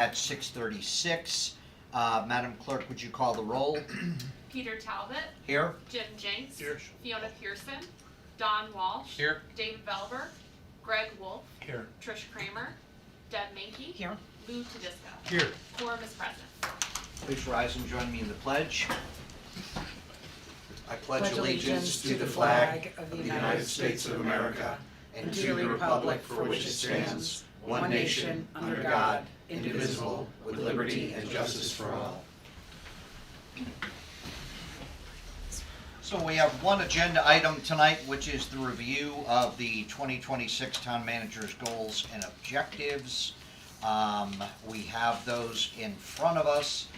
at 6:36. Madam Clerk, would you call the roll? Peter Talbot, Here. Jim Jenks, Here. Fiona Pearson, Don Walsh, Here. Dave Velber, Greg Wolf, Here. Trish Kramer, Deb Mankey, Here. Lou Tedisco. Here. Quorum is present. Please rise and join me in the pledge. I pledge allegiance to the flag of the United States of America and to the republic for which it stands, one nation, under God, indivisible, with liberty and justice for all. So we have one agenda item tonight, which is the review of the 2026 Town Manager's Goals and Objectives. We have those in front of us.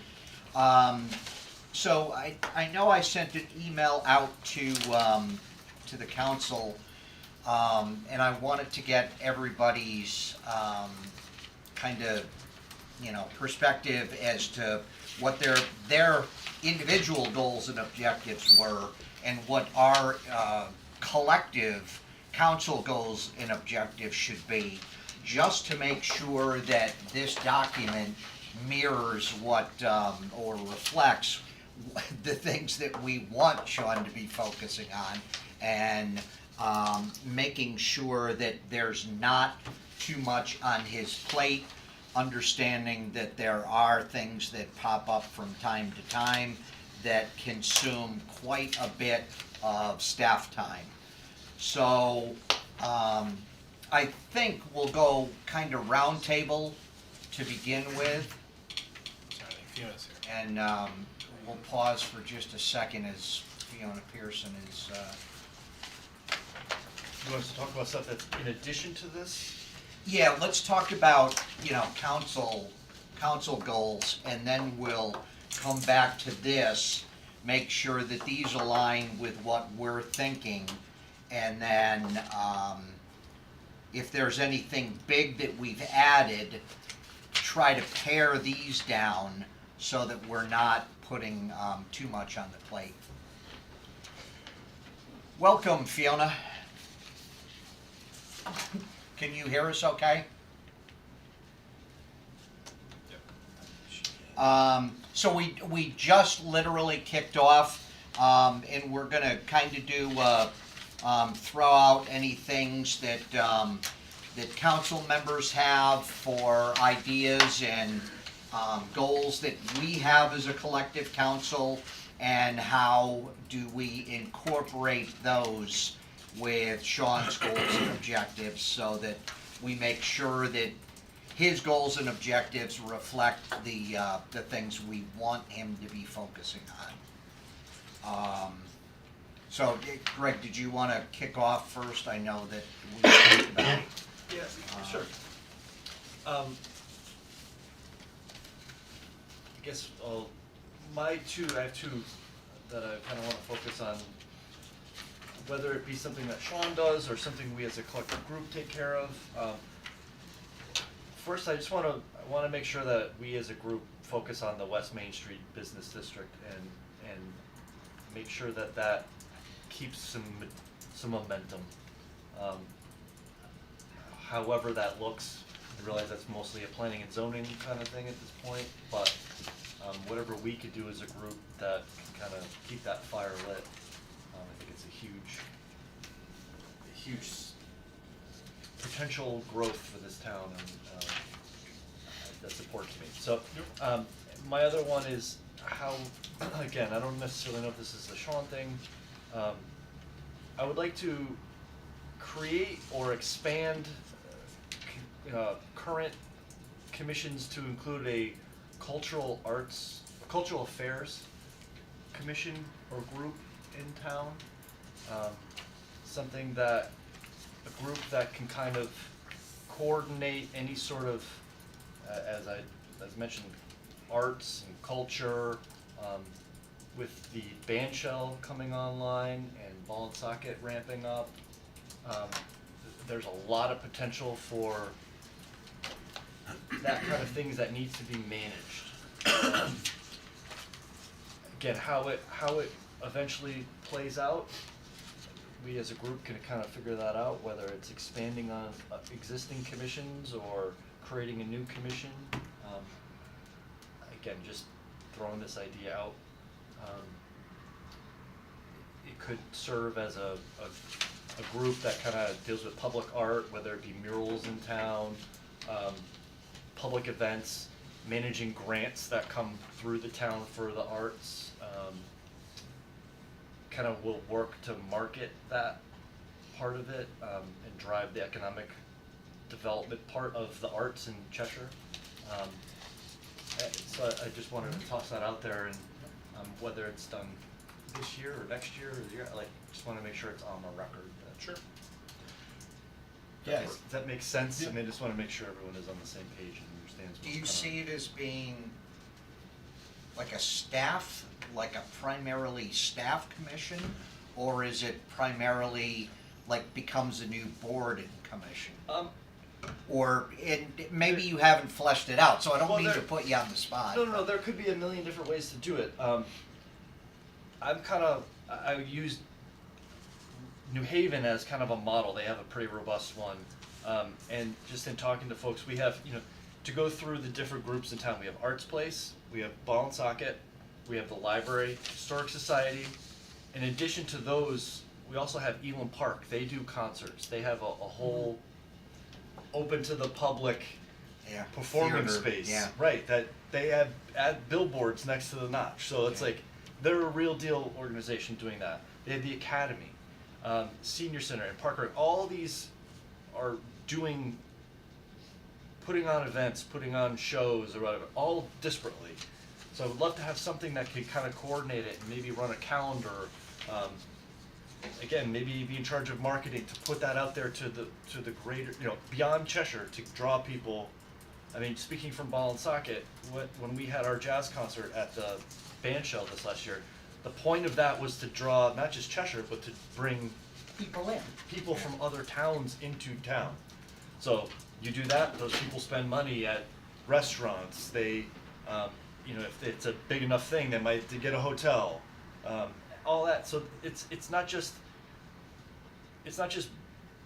So I know I sent an email out to the council, and I wanted to get everybody's kind of, perspective as to what their individual goals and objectives were, and what our collective council goals and objectives should be, just to make sure that this document mirrors what, or reflects the things that we want Sean to be focusing on, and making sure that there's not too much on his plate, understanding that there are things that pop up from time to time that consume quite a bit of staff time. So I think we'll go kind of round table to begin with, Sorry, Fiona's here. and we'll pause for just a second as Fiona Pearson is, You want us to talk about stuff that's in addition to this? yeah, let's talk about, council goals, and then we'll come back to this, make sure that these align with what we're thinking, and then, if there's anything big that we've added, try to pare these down so that we're not putting too much on the plate. Welcome, Fiona. Can you hear us okay? So we just literally kicked off, and we're gonna kind of do throw out any things that that council members have for ideas and goals that we have as a collective council, and how do we incorporate those with Sean's goals and objectives, so that we make sure that his goals and objectives reflect the things we want him to be focusing on. So, Greg, did you want to kick off first? I know that we talked about it. Yeah, sure. I guess I have two that I kind of want to focus on, whether it be something that Sean does or something we as a collective group take care of. First, I just want to make sure that we as a group focus on the West Main Street Business District and make sure that keeps some momentum. However that looks, I realize that's mostly a planning and zoning kind of thing at this point, but whatever we could do as a group that can kind of keep that fire lit, I think it's a huge potential growth for this town, and that supports me. So my other one is how, again, I don't necessarily know if this is a Sean thing. I would like to create or expand current commissions to include a cultural affairs commission or group in town. Something that, a group that can kind of coordinate any sort of, as mentioned, arts and culture, with the band shell coming online and ball and socket ramping up. There's a lot of potential for that kind of things that needs to be managed. Again, how it eventually plays out, we as a group can kind of figure that out, whether it's expanding on existing commissions or creating a new commission. Again, just throwing this idea out. It could serve as a group that kind of deals with public art, whether it be murals in town, public events, managing grants that come through the town for the arts. Kind of will work to market that part of it, and drive the economic development part of the arts in Cheshire. So I just wanted to toss that out there, and whether it's done this year or next year or the year, like, just want to make sure it's on the record. Sure. Does that make sense? I mean, I just want to make sure everyone is on the same page and understands Do what's you kind see it as being like a staff, like a primarily staff commission? Or is it primarily like becomes a new board and commission? Or maybe you haven't fleshed it out, so I don't Well, mean to there- put you on the spot. No, there could be a million different ways to do it. I used New Haven as kind of a model. They have a pretty robust one. And just in talking to folks, we have, to go through the different groups in town, we have Arts Place, we have Ball and Socket, we have the library, Historic Society. In addition to those, we also have Elam Park. They do concerts. They have a whole open to the public Yeah. performance Theater, space. yeah. Right, that they have billboards next to the notch. So it's Yeah. like they're a real deal organization doing that. They have the Academy, Senior Center, and Parker. All these are putting on events, putting on shows or whatever, all disparately. So I would love to have something that could kind of coordinate it and maybe run a calendar. Again, maybe be in charge of marketing to put that out there to the greater, beyond Cheshire, to draw people. I mean, speaking from Ball and Socket, when we had our jazz concert at the band shell this last year, the point of that was to draw not just Cheshire, but to bring People in. people from other towns into town. So you do that, those people spend money at restaurants. They, if it's a big enough thing, they might get a hotel. All that. So it's not just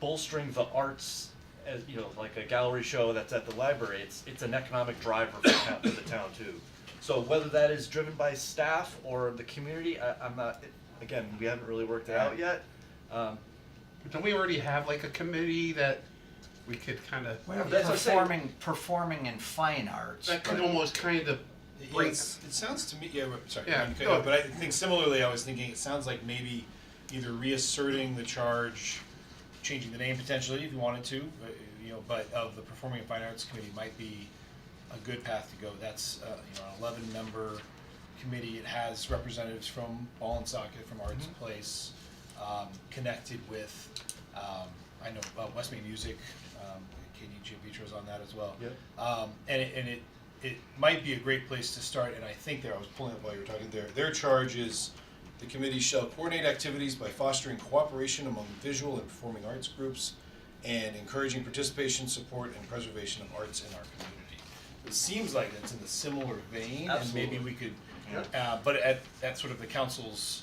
bolstering the arts as like a gallery show that's at the library. It's an economic driver for the town too. So whether that is driven by staff or the community, I'm not. Again, we haven't really worked it out yet. Don't we already have like a committee that we could kind of, Well, That's what I'm saying. Performing in fine arts. that could but- almost kind of Yeah, bring, it sounds to me, sorry, Yeah, I mean, go. but I think similarly, I was thinking it sounds like maybe either reasserting the charge, changing the name potentially if you wanted to, but of the Performing and Fine Arts Committee might be a good path to go. That's an 11-member committee. It has representatives from Ball and Socket, from Arts Place, connected with I know Westmead Music, Katie Gianvitro's on that as well. Yep. And it might be a great place to start, and I think I was pulling up while you were talking there, their charge is the committee shall coordinate activities by fostering cooperation among visual and performing arts groups and encouraging participation, support, and preservation of arts in our community. It seems like it's in a similar vein, and maybe we could, but at sort of the council's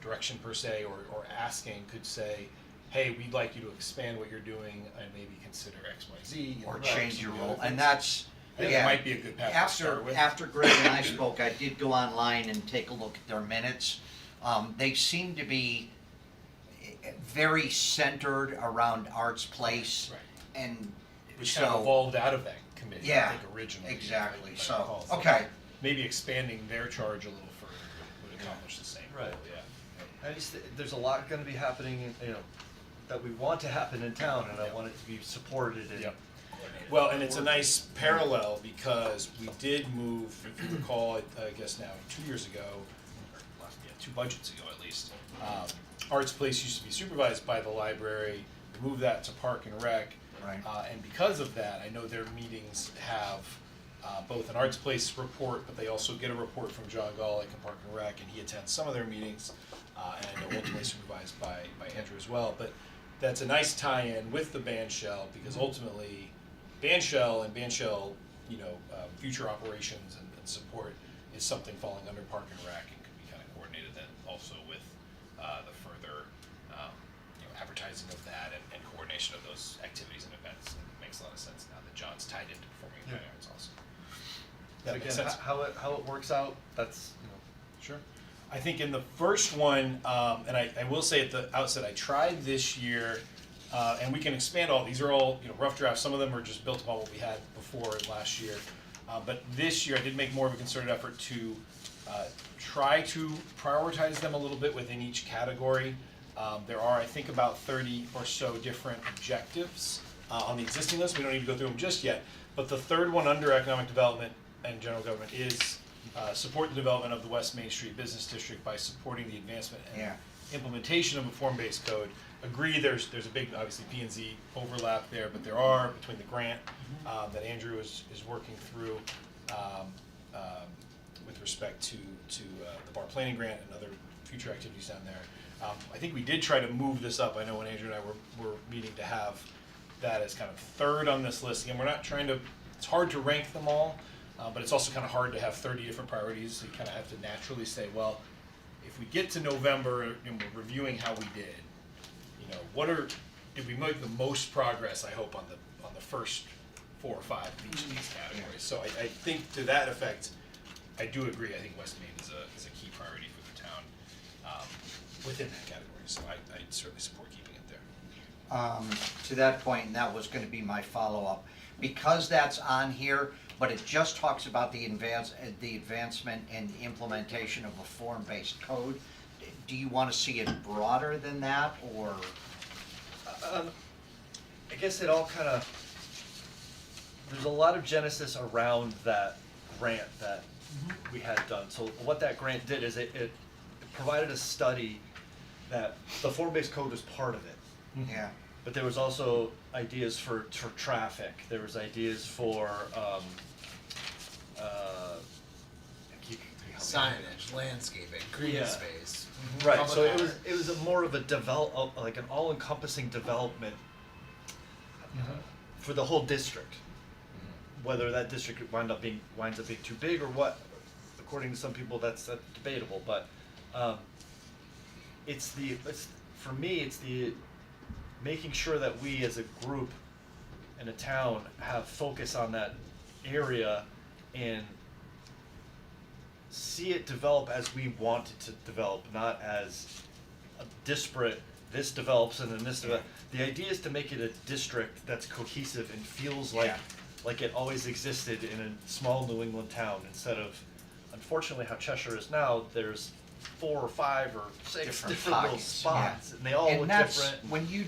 direction per se, or asking, could say, hey, we'd like you to expand what you're doing and maybe consider X, Y, Z. Or and change your some other role, and things. that's, I think yeah. it might be a good path to start with. After Greg and I spoke, I did go online and take a look at their minutes. They seem to be very centered around Arts Place. Right. And Which kind of so, evolved out of that committee, Yeah, I think, originally. exactly, if I so, recall. okay. Maybe expanding their charge a little further would accomplish the same goal, Right. yeah. I just, there's a lot going to be happening, that we want to happen in town, and I Yep. want it to be supported and. Yep. Well, and it's a nice parallel because we did move, if you recall, I guess now 2 years ago, or 2 budgets ago at least, Arts Place used to be supervised by the library. We moved that to Park and Rec. Right. And because of that, I know their meetings have both an Arts Place report, but they also get a report from John Golick in Park and Rec, and he attends some of their meetings, and I know ultimately supervised by Andrew as well. But that's a nice tie-in with the band shell, because ultimately, band shell and future operations and support is something falling under Park and Rec, and could be kind of coordinated then also with the further advertising of that and coordination of those activities and events, and makes a lot of sense now that John's tied into performing Yeah. fine arts also. So That makes again, sense. how it works out, that's, Sure. I think in the first one, and I will say at the outset, I tried this year, and we can expand all, these are all, rough drafts, some of them are just built upon what we had before last year. But this year, I did make more of a concerted effort to try to prioritize them a little bit within each category. There are, I think, about 30 or so different objectives on the existing list. We don't need to go through them just yet. But the third one under economic development and general government is support the development of the West Main Street Business District by supporting the advancement and Yeah. implementation of a form-based code. Agree, there's a big, obviously, P and Z overlap there, but there are, between the grant that Andrew is working through with respect to the bar planning grant and other future activities down there. I think we did try to move this up. I know when Andrew and I were meeting to have that as kind of third on this list. Again, we're not trying to, it's hard to rank them all, but it's also kind of hard to have 30 different priorities. So you kind of have to naturally say, well, if we get to November and we're reviewing how we did, did we make the most progress, I hope, on the first 4 or 5 of each of these categories. So I think to that effect, I do agree. I think West Main is a key priority for the town within that category. So I certainly support keeping it there. To that point, and that was gonna be my follow-up, because that's on here, but it just talks about the advancement and implementation of a form-based code. Do you wanna see it broader than that, or? I guess it all kind of, there's a lot of genesis around that grant that we had done. So what that grant did is it provided a study that the form-based code was part of it. Yeah, But there was also ideas for traffic, there was ideas for, Signage, landscaping, green Yeah. space. right, Public so art. it was a more of a like an all-encompassing development for the whole district. Whether that district winds up being too big or what, according to some people, that's debatable, but for me, it's the making sure that we as a group and a town have focus on that area and see it develop as we want it to develop, not as a disparate, this develops and then this develops. The idea is to make it a district that's cohesive and feels like it always existed in a small New England town, instead of, unfortunately, how Cheshire is now, there's 4 or 5 or 6 Different different little pockets, spots, yeah. and they all and look that's, different. when you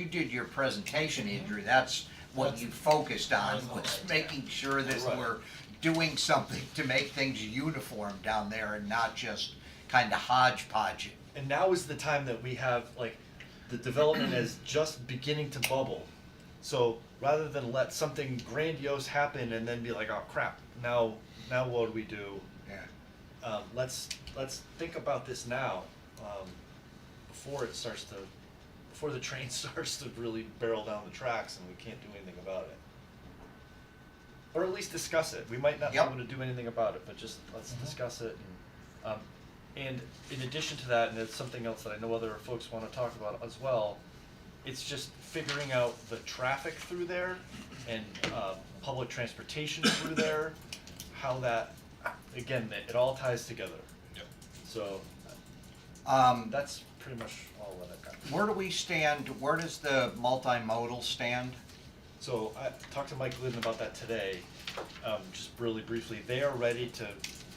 did your presentation, Andrew, that's what you focused on, was making sure that Right. we're doing something to make things uniform down there and not just kinda hodgepodge. And now is the time that we have, like, the development is just beginning to bubble. So rather than let something grandiose happen and then be like, oh crap, now what do we do? Yeah. Let's think about this now, before the train starts to really barrel down the tracks and we can't do anything about it. Or at least discuss it. We might not be Yep. able to do anything about it, but just let's discuss it. And in addition to that, and it's something else that I know other folks want to talk about as well, it's just figuring out the traffic through there and public transportation through there, how that, again, it all ties together. Yep. So that's pretty much all that I've got. Where do we stand, where does the multimodal stand? So I talked to Mike Glidden about that today, just really briefly. They are ready to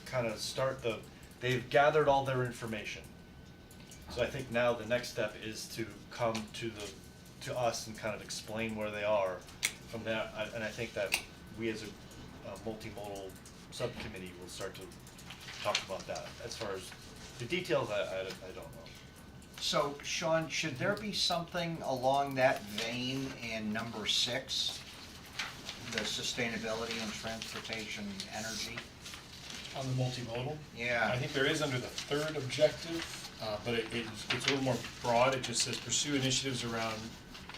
kind of they've gathered all their information. So I think now the next step is to come to us and kind of explain where they are from there. And I think that we as a multimodal subcommittee will start to talk about that. As far as the details, I don't know. So, Sean, should there be something along that vein in number 6? The sustainability and transportation energy? On the multimodal? Yeah. I think there is under the third objective, but it's a little more broad. It just says pursue initiatives around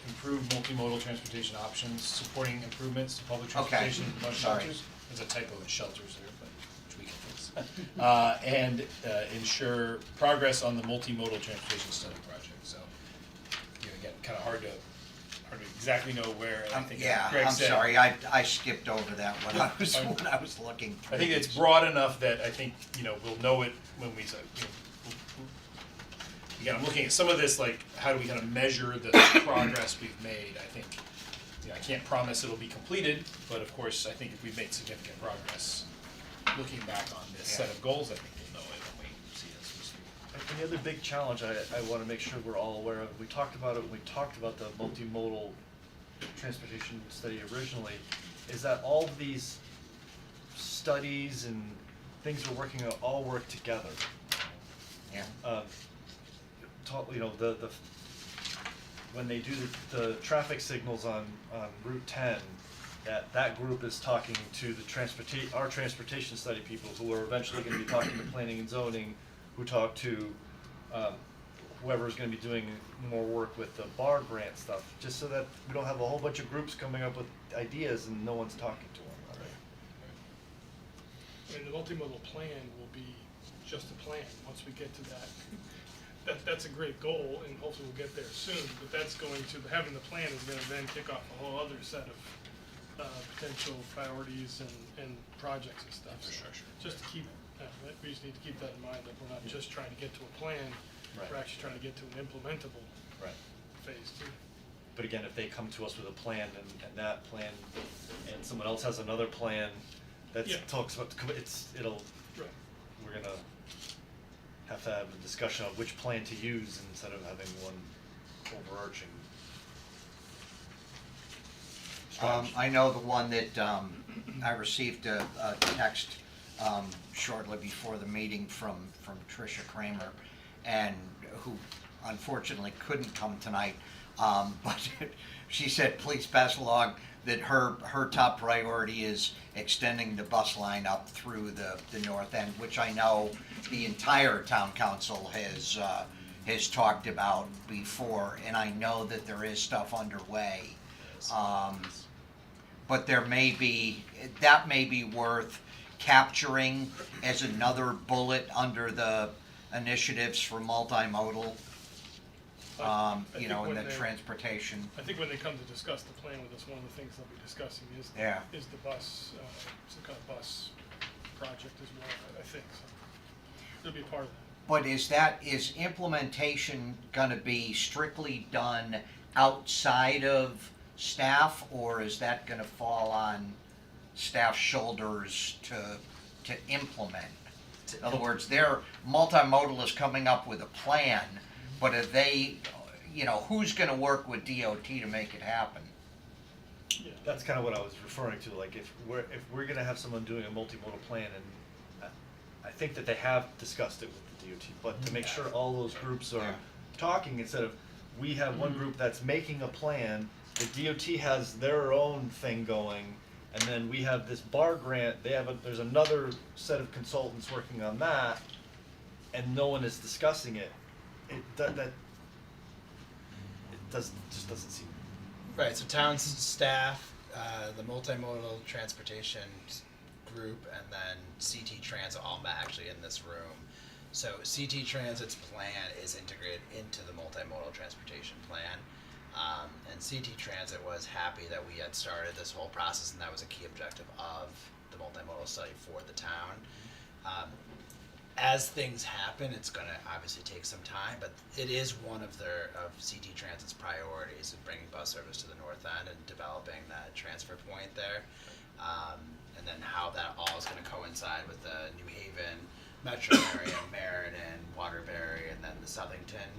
improved multimodal transportation options, supporting improvements to public transportation and bus Sorry. shelters. There's a typo in shelters there, but which we can fix. And ensure progress on the multimodal transportation study project. So, again, kind of hard to or to exactly know where, and I think Yeah, Greg I'm said. sorry, I skipped over that when I was looking. I think it's broad enough that I think, we'll know it when we say, again, I'm looking at some of this, like, how do we kind of measure the progress we've made? I think, I can't promise it'll be completed, but of course, I think if we've made significant progress, looking back on this set of goals, I think we'll know it when we see this. And the other big challenge I want to make sure we're all aware of, we talked about it when we talked about the multimodal transportation study originally, is that all of these studies and things we're working on all work together. Yeah. When they do the traffic signals on Route 10, that group is talking to our transportation study people, who are eventually going to be talking to planning and zoning, who talk to whoever's going to be doing more work with the bar grant stuff, just so that we don't have a whole bunch of groups coming up with ideas and no one's talking to them. And the multimodal plan will be just a plan, once we get to that. That's a great goal, and hopefully we'll get there soon, but that's having the plan is gonna then kick off a whole other set of potential priorities and projects and stuff. So Infrastructure. just to keep, we just need to keep that in mind, that we're not just trying to get to a plan, Right. we're actually trying to get to an implementable Right. phase too. But again, if they come to us with a plan and that plan, and someone else has another plan that Yeah. talks about, Right. we're gonna have to have a discussion on which plan to use instead of having one overarching. I know the one that, I received a text, shortly before the meeting from Tricia Kramer, and who unfortunately couldn't come tonight, but she said, please pass along that her top priority is extending the bus line up through the north end, which I know the entire town council has talked about before, and I know that there is stuff underway. But that may be worth capturing as another bullet under the initiatives for multimodal, I think in when the they- transportation. I think when they come to discuss the plan with us, one of the things they'll be discussing is Yeah. the bus, some kind of bus project as well, I think, so. It'll be a part of that. But is implementation gonna be strictly done outside of staff, or is that gonna fall on staff's shoulders to implement? In other words, their multimodal is coming up with a plan, but are they, who's gonna work with DOT to make it happen? Yeah. That's kind of what I was referring to, like if we're gonna have someone doing a multimodal plan, and I think that they have discussed it with the DOT, but to make sure all those groups are Yeah. talking, instead of, we have one group that's making a plan, the DOT has their own thing going, and then we have this bar grant, there's another set of consultants working on that, and no one is discussing it. Just doesn't seem. Right, so town staff, the multimodal transportation group, and then CT Transit all met actually in this room. So CT Transit's plan is integrated into the multimodal transportation plan. And CT Transit was happy that we had started this whole process, and that was a key objective of the multimodal study for the town. As things happen, it's going to obviously take some time, but it is one of CT Transit's priorities of bringing bus service to the north end and developing that transfer point there. And then how that all is going to coincide with the New Haven metro area, Meriden, Waterbury, and then the Southington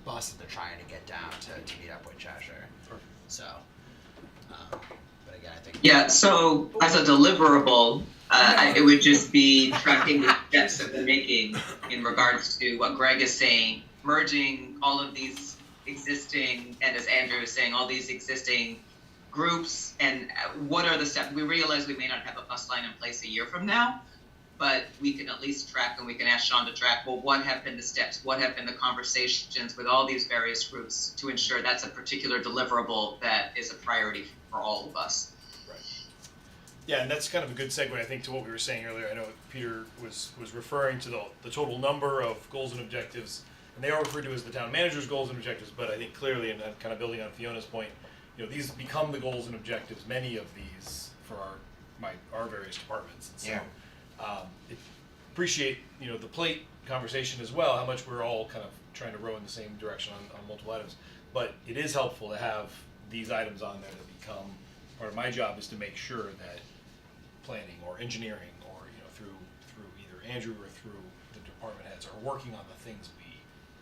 bus that they're trying to get down to meet up with Cheshire. So, but again, I think. Yeah, so as a deliverable, it would just be tracking the steps that we're making in regards to what Greg is saying, merging all of these existing, and as Andrew is saying, all these existing groups, and what are the steps. We realize we may not have a bus line in place a year from now, but we can at least track, and we can ask Sean to track, well, what have been the steps, what have been the conversations with all these various groups to ensure that's a particular deliverable that is a priority for all of us. Yeah, and that's kind of a good segue, I think, to what we were saying earlier. I know Peter was referring to the total number of goals and objectives and they are referred to as the town manager's goals and objectives, but I think clearly, and I'm kind of building on Fiona's point, these become the goals and objectives, many of these, for our various departments. And so, Yeah. appreciate, the plate conversation as well, how much we're all kind of trying to row in the same direction on multiple items. But it is helpful to have these items on there that become, part of my job is to make sure that planning or engineering or, through either Andrew or through the department heads are working on the things we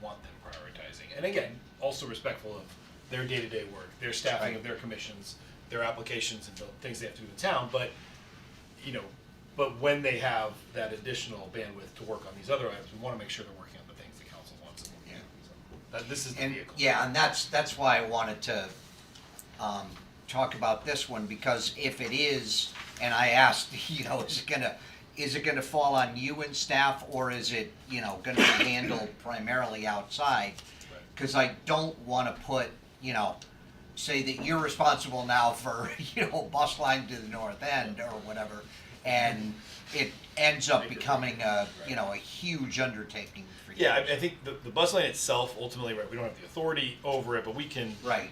want them prioritizing. And again, also respectful of their day-to-day work, their staffing of their commissions, their applications and the things they have to do in town, but, but when they have that additional bandwidth to work on these other items, we wanna make sure they're working on the things the council wants them working on. So, this is the And, vehicle. yeah, and that's why I wanted to, talk about this one, because if it is, and I asked, is it gonna fall on you and staff, or is it, gonna be handled primarily outside? Cause I don't wanna put, say that you're responsible now for, bus line to the north end or whatever, and it ends up becoming a huge undertaking for you. Yeah, I think the bus lane itself, ultimately, right, we don't have the authority over it, but we can Right,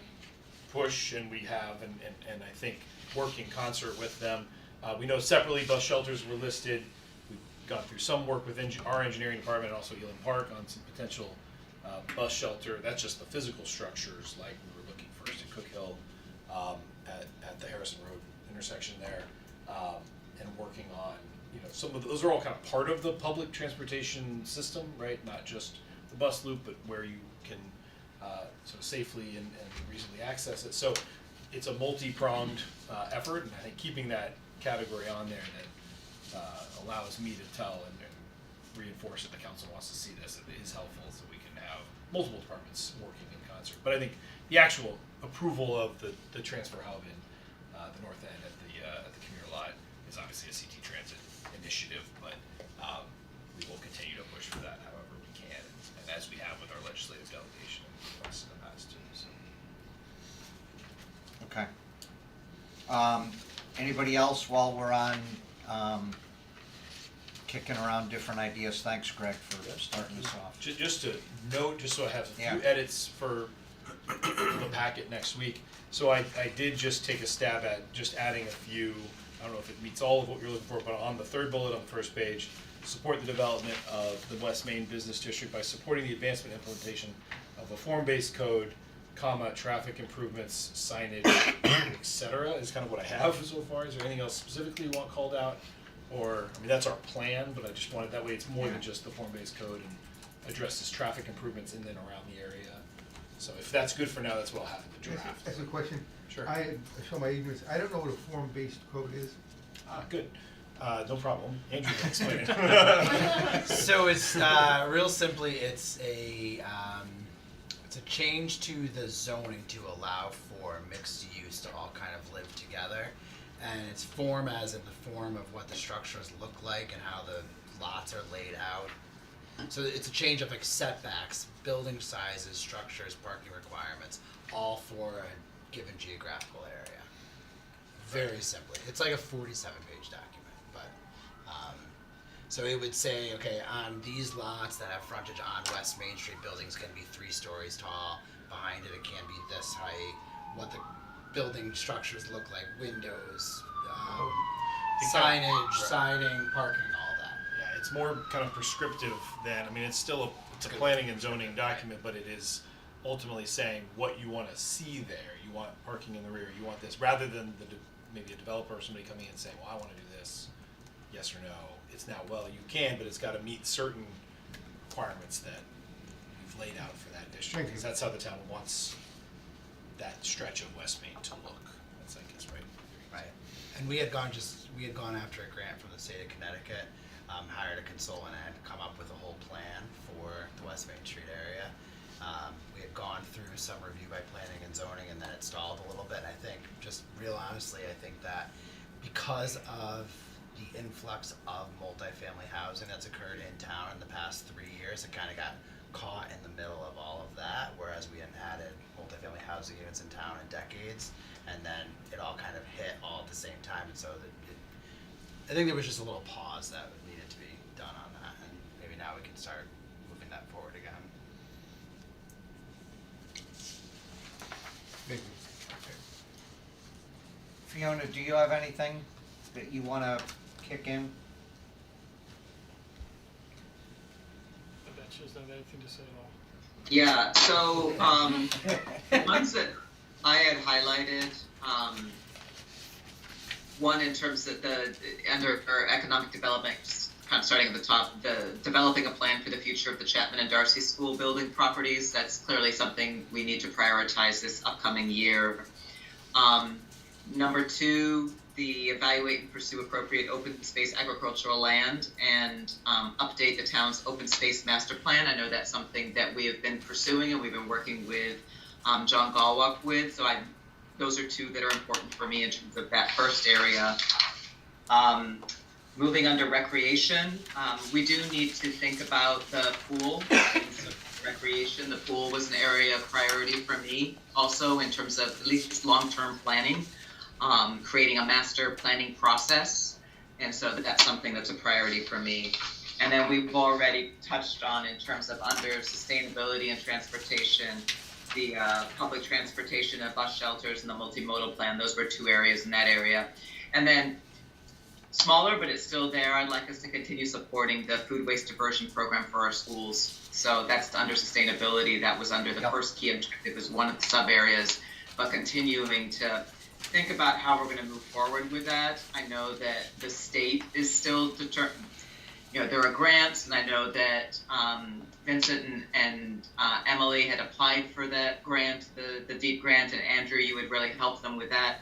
push, and we have, and I think work in concert with them. We know separately bus shelters were listed. We've gone through some work with our engineering department and also Elam Park on some potential bus shelter. That's just the physical structures, like we were looking first at Cook Hill, at the Harrison Road intersection there, and working on, some of those are all kind of part of the public transportation system, right? Not just the bus loop, but where you can sort of safely and reasonably access it. So it's a multi-pronged effort, and I think keeping that category on there that allows me to tell and reinforce that the council wants to see this, it is helpful, so we can have multiple departments working in concert. But I think the actual approval of the transfer hub in the north end at the commuter lot is obviously a CT Transit initiative, but we will continue to push for that however we can, and as we have with our legislative delegation and requests in the past too. So. okay. Anybody else while we're on, kicking around different ideas? Thanks, Greg, for starting us off. Just to note, just so I have a few Yeah. edits for the packet next week. So I did just take a stab at just adding a few, I don't know if it meets all of what you're looking for, but on the third bullet on the first page, support the development of the West Main Business District by supporting the advancement and implementation of a form-based code, traffic improvements, signage, et cetera, is kind of what I have so far. Is there anything else specifically you want called out? Or, that's our plan, but I just wanted, that way it's more than just the form-based code and addresses traffic improvements in and around the area. So if that's good for now, that's what I'll have in the draft. That's a question. Sure. I show my ignorance. I don't know what a form-based code is. Good. No problem. Andrew can explain it. So it's real simply, it's a change to the zoning to allow for mixed use to all kind of live together, and it's form as in the form of what the structures look like and how the lots are laid out. So it's a change of like setbacks, building sizes, structures, parking requirements, all for a given geographical area. Very simply, it's like a 47-page document, but so it would say, okay, on these lots that have frontage on West Main Street, buildings can be 3 stories tall. Behind it, it can be this height. What the building structures look like, windows, signage, siding, parking, all that. Yeah, it's more kind of prescriptive than, it's still a planning and zoning document, but it is ultimately saying what you want to see there. You want parking in the rear, you want this, rather than maybe a developer or somebody coming in and saying, well, I want to do this, yes or no. It's now, well, you can, but it's got to meet certain requirements that we've laid out for that district, because that's how the town wants that stretch of West Main to look. That's, I guess, right. Right. And we had gone after a grant from the state of Connecticut, hired a consultant and come up with a whole plan for the West Main Street area. We had gone through some review by planning and zoning, and then it stalled a little bit. I think, just real honestly, I think that because of the influx of multifamily housing that's occurred in town in the past 3 years, it kind of got caught in the middle of all of that, whereas we hadn't added multifamily housing units in town in decades, and then it all kind of hit all at the same time, and so I think there was just a little pause that needed to be done on that, and maybe now we can start moving that forward again. Fiona, do you have anything that you wanna kick in? But that shows not anything to say at all. Yeah, so, the ones that I had highlighted, one in terms of under economic development, just kind of starting at the top, developing a plan for the future of the Chapman and Darcy School building properties. That's clearly something we need to prioritize this upcoming year. Number two, the evaluate and pursue appropriate open space agricultural land and update the town's open space master plan. I know that's something that we have been pursuing and we've been working with John Galwap with. So those are two that are important for me in terms of that first area. Moving under recreation, we do need to think about the pool. Recreation, the pool was an area of priority for me also in terms of at least long-term planning. Creating a master planning process, and so that's something that's a priority for me. And then we've already touched on in terms of under sustainability and transportation, the public transportation and bus shelters and the multimodal plan. Those were two areas in that area. And then smaller, but it's still there, I'd like us to continue supporting the food waste diversion program for our schools. So that's under sustainability. That was under the first key objective as one of the sub areas, but continuing to think about how we're going to move forward with that. I know that the state is still determined. You know, there are grants, and I know that Vincent and Emily had applied for that grant, the DEEP grant, and Andrew, you would really help them with that.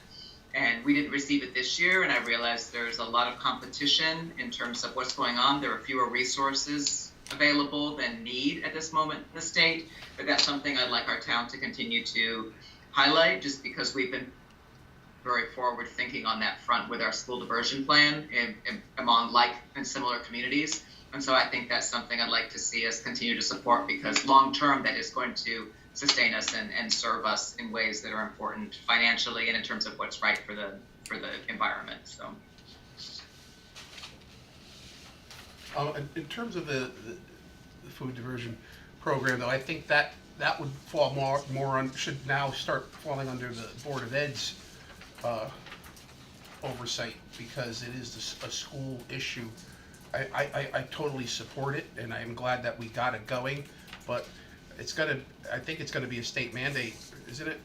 And we didn't receive it this year, and I realized there's a lot of competition in terms of what's going on. There are fewer resources available than need at this moment in the state, but that's something I'd like our town to continue to highlight, just because we've been very forward thinking on that front with our school diversion plan among like and similar communities. And so I think that's something I'd like to see us continue to support, because long term that is going to sustain us and serve us in ways that are important financially and in terms of what's right for the environment. So in terms of the food diversion program, though, I think that would fall more on, should now start falling under the Board of Ed's oversight, because it is a school issue. I totally support it, and I'm glad that we got it going, but I think it's gonna be a state mandate, isn't it,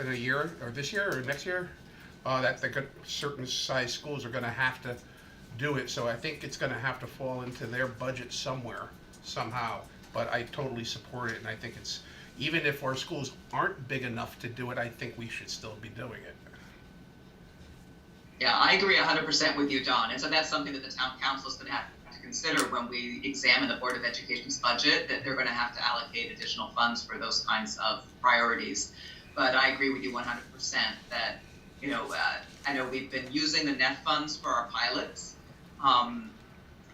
in a year, or this year, or next year? That certain size schools are gonna have to do it, so I think it's gonna have to fall into their budget somewhere, somehow. But I totally support it, and I think it's, even if our schools aren't big enough to do it, I think we should still be doing it. yeah, I agree 100% with you, Don. And so that's something that the town council is going to have to consider when we examine the Board of Education's budget, that they're going to have to allocate additional funds for those kinds of priorities. But I agree with you 100% that, you know, I know we've been using the NEF funds for our pilots.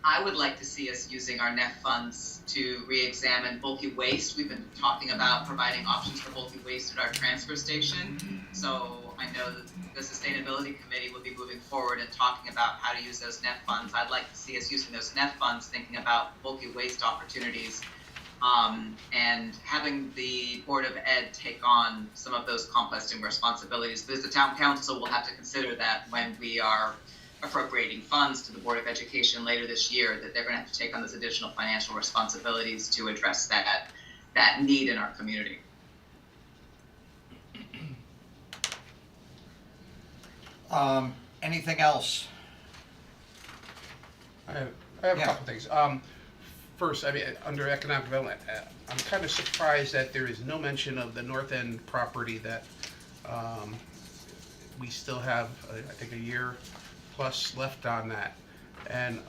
I would like to see us using our NEF funds to re-examine bulky waste. We've been talking about providing options for bulky waste at our transfer station. So I know that the Sustainability Committee will be moving forward and talking about how to use those NEF funds. I'd like to see us using those NEF funds, thinking about bulky waste opportunities, and having the Board of Ed take on some of those composting responsibilities. Because the town council will have to consider that when we are appropriating funds to the Board of Education later this year, that they're going to have to take on those additional financial responsibilities to address that need in our community. Anything else? I have a Yeah. couple things. First, I mean, under economic development, I'm kind of surprised that there is no mention of the North End property that we still have, I think, a year plus left on that. And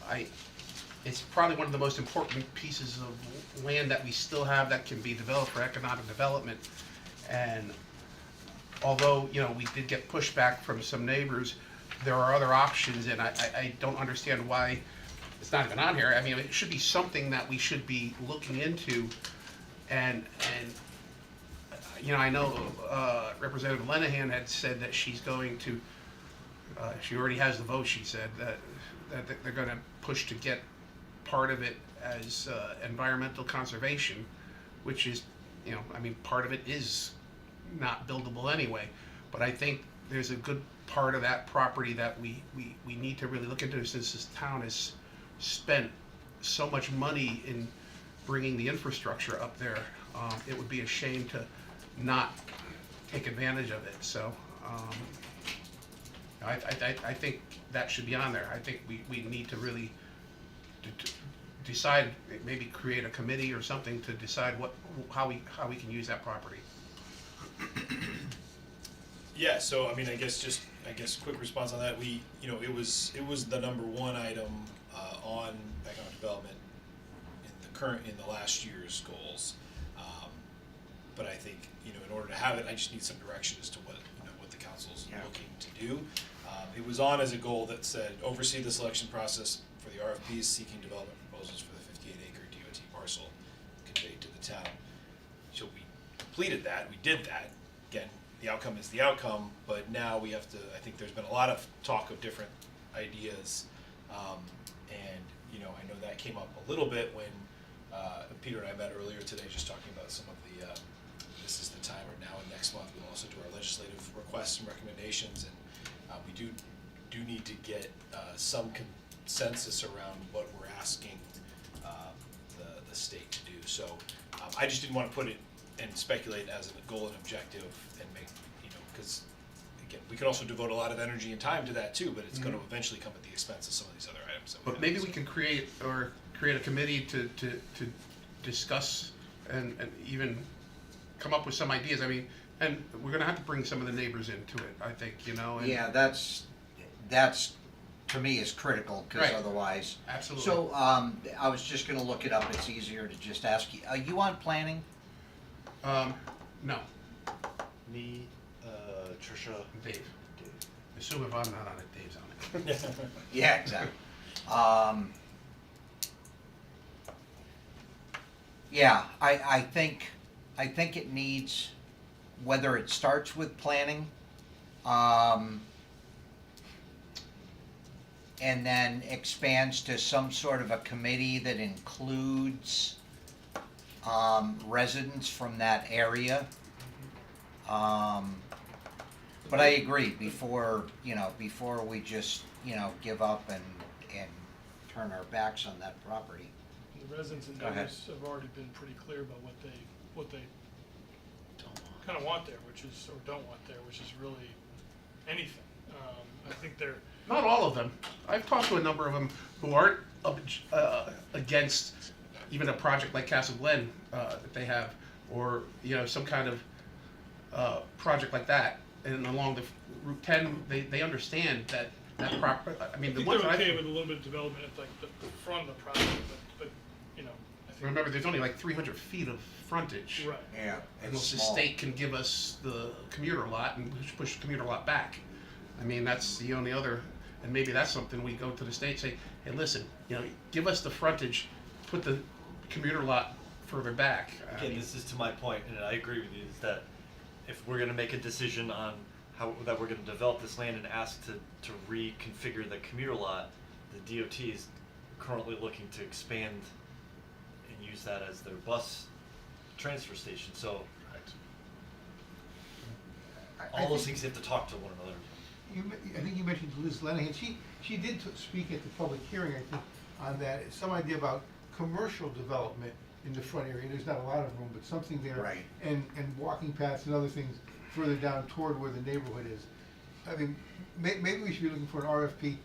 it's probably one of the most important pieces of land that we still have that can be developed for economic development. And although, you know, we did get pushback from some neighbors, there are other options, and I don't understand why it's not even on here. I mean, it should be something that we should be looking into, and you know, I know Representative Lenahan had said that she's going to, she already has the vote, she said, that they're gonna push to get part of it as environmental conservation, which is, you know, I mean, part of it is not buildable anyway. But I think there's a good part of that property that we need to really look into, since this town has spent so much money in bringing the infrastructure up there. It would be a shame to not take advantage of it, so, I think that should be on there. I think we need to really decide, maybe create a committee or something to decide how we can use that property. Yeah, so I mean, I guess quick response on that. It was the number one item on economic development in the last year's goals. But I think, in order to have it, I just need some direction as to what the council's looking to do. It was on as a goal that said oversee the selection process for the RFPs seeking development proposals for the 58-acre DOT parcel conveyed to the town. So we completed that. We did that. Again, the outcome is the outcome, but now we have to. I think there's been a lot of talk of different ideas, and I know that came up a little bit when Peter and I met earlier today, just talking about some of the. This is the time, or now and next month we'll also do our legislative requests and recommendations, and we do need to get some consensus around what we're asking the state to do. So I just didn't want to put it and speculate as a goal and objective and make, because again, we could also devote a lot of energy and time to that too, but it's going to eventually come at the expense of some of these other items. But maybe we can create a committee to discuss and even come up with some ideas. I mean, and we're gonna have to bring some of the neighbors into it, I think, and. Yeah, that's to me is critical, because Right. otherwise. Absolutely. So, I was just gonna look it up. It's easier to just ask you. Are you on planning? No, Me, Tricia, Dave. Assume if I'm not on it, Dave's on it. Yeah, exactly. Yeah, I think it needs, whether it starts with planning, and then expands to some sort of a committee that includes residents from that area. But I agree, before we just, give up and turn our backs on that property. The residents and Go ahead. neighbors have already been pretty clear about what they kind of want there, or don't want there, which is really anything. I think they're, Not all of them. I've talked to a number of them who aren't against even a project like Castle Glen that they have, or some kind of project like that. And along the Route 10, they understand that proper. I mean, I the think ones they're that okay with a little bit of development at like the front of the project, but I think. remember, there's only like 300 feet of frontage. Right. Yeah, And the it's small. state can give us the commuter lot and push the commuter lot back. I mean, that's the only other, and maybe that's something we go to the state and say, hey, listen, give us the frontage, put the commuter lot further back. I again, mean, this is to my point, and I agree with you, is that if we're gonna make a decision on that we're gonna develop this land and ask to reconfigure the commuter lot, the DOT is currently looking to expand and use that as their bus transfer station, so all those things have to talk to one another. I think you mentioned Liz Lenahan. She did speak at the public hearing, I think, on that. Some idea about commercial development in the front area. There's not a lot of room, but something there. Right. And walking paths and other things further down toward where the neighborhood is. I mean, maybe we should be looking for an RFP.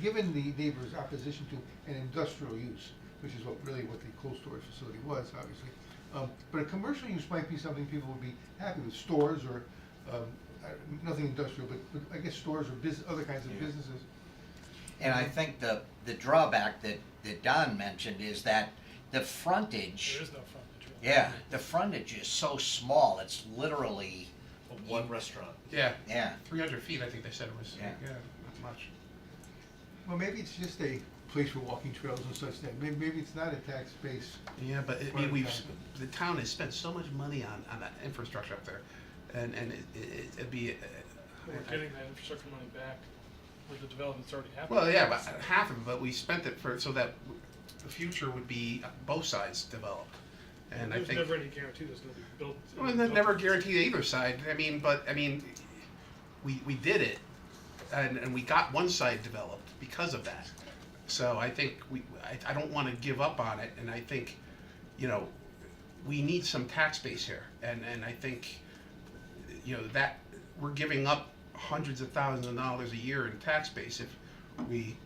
Given the neighbor's opposition to an industrial use, which is what the cold storage facility was, obviously. But a commercial use might be something people would be happy with, stores or, nothing industrial, but I guess stores or other kinds of businesses. And I think the drawback that Don mentioned is that the frontage. There is no frontage. Really. Yeah, the frontage is so small. It's literally. One restaurant. Yeah, Yeah. 300 feet, I think they said it was. Yeah. Not much. Well, maybe it's just a place for walking trails and such thing. Maybe it's not a tax base. Yeah, but I mean, the town has spent so much money on that infrastructure up there, and it'd be. We're getting that infrastructure money back with the development that's already happened. Well, yeah, but half of it, but we spent it so that the future would be both sides developed, and I There's think. never any guarantee that's gonna be built. Well, that never guaranteed either side. I mean, we did it, and we got one side developed because of that. So I think I don't want to give up on it, and I think, you know, we need some tax base here, and I think, you know, that we're giving up hundreds of thousands of dollars a year in tax base if we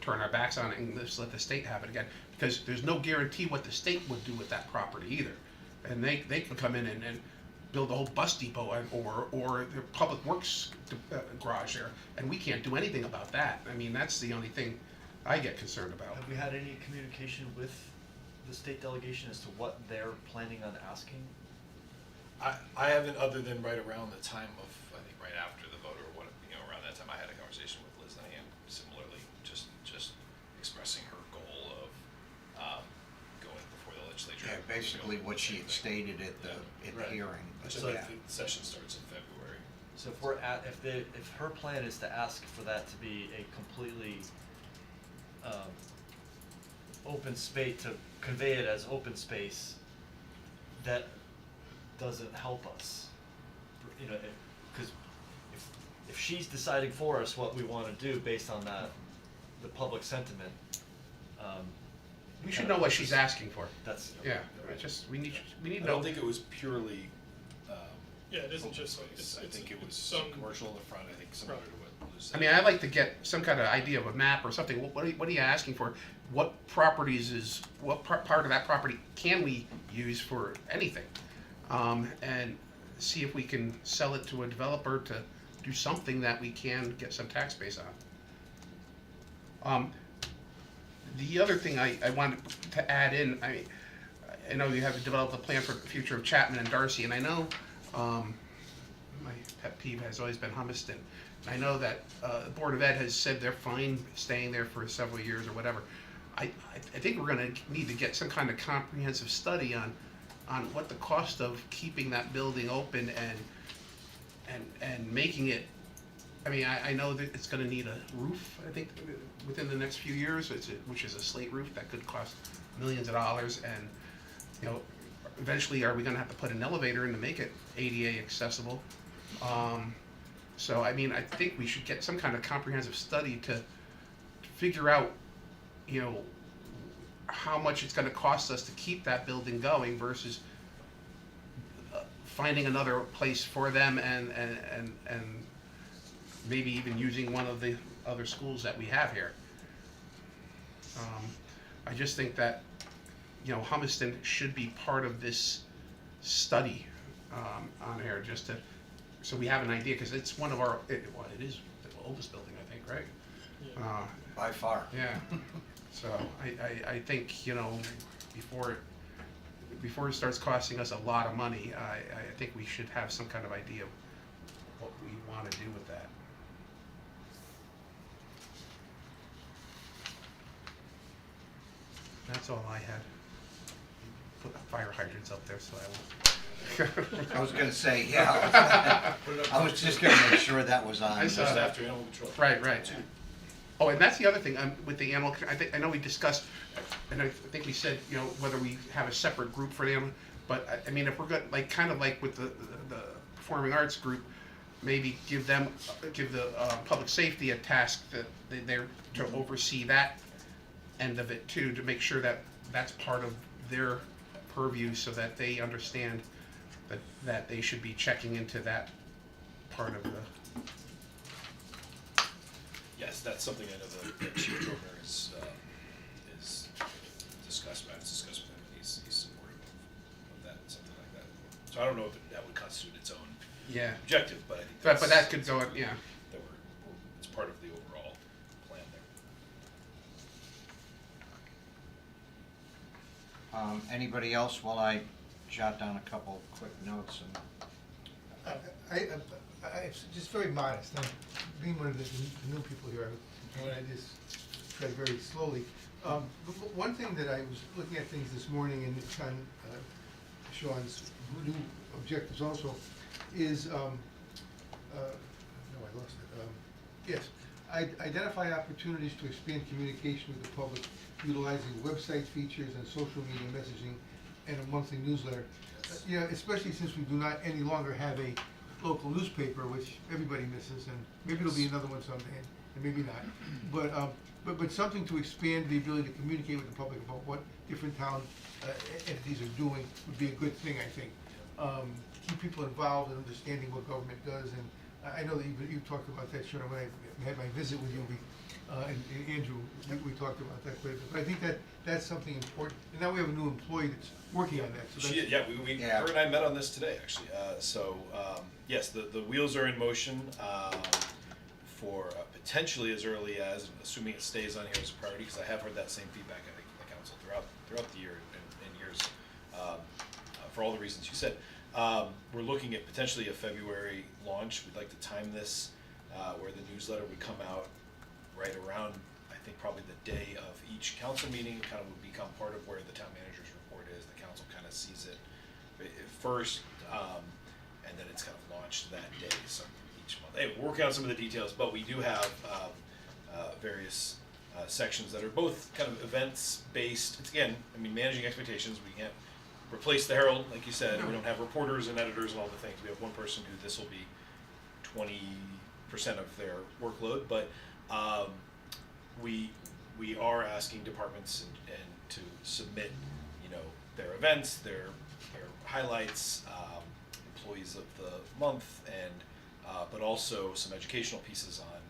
turn our backs on it and just let the state have it again, because there's no guarantee what the state would do with that property either. And they can come in and build a whole bus depot or their public works garage there, and we can't do anything about that. I mean, that's the only thing I get concerned about. Have we had any communication with the state delegation as to what they're planning on asking? I haven't, other than right around the time of, I think right after the vote or what, you know, around that time, I had a conversation with Liz Lanahan, similarly, just expressing her goal of going before the legislature. Yeah, basically what she had stated at the Right. hearing. Which So- I think the session starts in February. So if we're at, if her plan is to ask for that to be a completely open space, to convey it as open space, that doesn't help us. You know, because if she's deciding for us what we want to do based on that, the public sentiment, We should know what she's asking for. that's. Yeah, we need I to know. don't think it was purely, Yeah, it isn't open just like, space. I think it was some, commercial in the front, I think similar to what Liz said. I mean, I'd like to get some kind of idea of a map or something. What are you asking for? What properties what part of that property can we use for anything? And see if we can sell it to a developer to do something that we can get some tax base on. The other thing I wanted to add in, I know you have to develop a plan for the future of Chapman and Darcy, and I know my pet peeve has always been Humiston. I know that the Board of Ed has said they're fine staying there for several years or whatever. I think we're gonna need to get some kind of comprehensive study on what the cost of keeping that building open and making it. I mean, I know that it's gonna need a roof, I think, within the next few years, which is a slate roof that could cost millions of dollars, and, you know, eventually are we gonna have to put an elevator in to make it ADA accessible? So, I mean, I think we should get some kind of comprehensive study to figure out, you know, how much it's gonna cost us to keep that building going versus finding another place for them and maybe even using one of the other schools that we have here. I just think that, you know, Humiston should be part of this study on here, just to, so we have an idea, because it's one of it is the oldest building, I think, right? By far. Yeah, so I think, you know, before it starts costing us a lot of money, I think we should have some kind of idea of what we want to do with that. That's all I had. Put fire hydrants up there so I won't. I was gonna say, yeah. I was just gonna make sure that was on. I saw Just that. after animal control. Right. Oh, and that's the other thing, with the animal, I know we discussed, and I think we said, you know, whether we have a separate group for the animal, but I mean, if we're good, like, kind of like with the performing arts group, maybe give the public safety a task that they're to oversee that end of it too, to make sure that that's part of their purview, so that they understand that they should be checking into that part of the. Yes, that's something I know that Chief Trogner is discussed with him, and he's supportive of that, something like that. So I don't know if that would constitute its own Yeah. objective, but I think But that could go, yeah. that it's part of the overall plan there. Anybody else while I jot down a couple quick notes and. I just very modest, I'm being one of the new people here, I just tread very slowly. But one thing that I was looking at things this morning, and it's on Sean's new objectives also, is, no, I lost it. Yes, identify opportunities to expand communication with the public, utilizing website features and social media messaging and a monthly newsletter. You know, especially since we do not any longer have a local newspaper, which everybody misses, and maybe there'll be another one someday, and maybe not. But something to expand the ability to communicate with the public about what different town entities are doing would be a good thing, I think. Keep people involved in understanding what government does, and I know that you talked about that, Sharon, when I had my visit with you, and Andrew, we talked about that quite a bit. But I think that's something important, and now we have a new employee that's working on that, so that's. Yeah. Her and I met on this today, actually. Yes, the wheels are in motion for potentially as early as, assuming it stays on here as a priority, because I have heard that same feedback, I think, from the council throughout the year and years, for all the reasons you said. We're looking at potentially a February launch. We'd like to time this where the newsletter would come out right around, I think, probably the day of each council meeting. It kind of would become part of where the town manager's report is. The council kind of sees it first, and then it's kind of launched that day, so each month. Hey, we're working on some of the details, but we do have various sections that are both kind of events based. It's, again, I mean, managing expectations. We can't replace the Herald, like you said. We don't have reporters and editors and all the things. We have one person who this will be 20% of their workload, but we are asking departments and to submit, their events, their highlights, employees of the month, and but also some educational pieces on,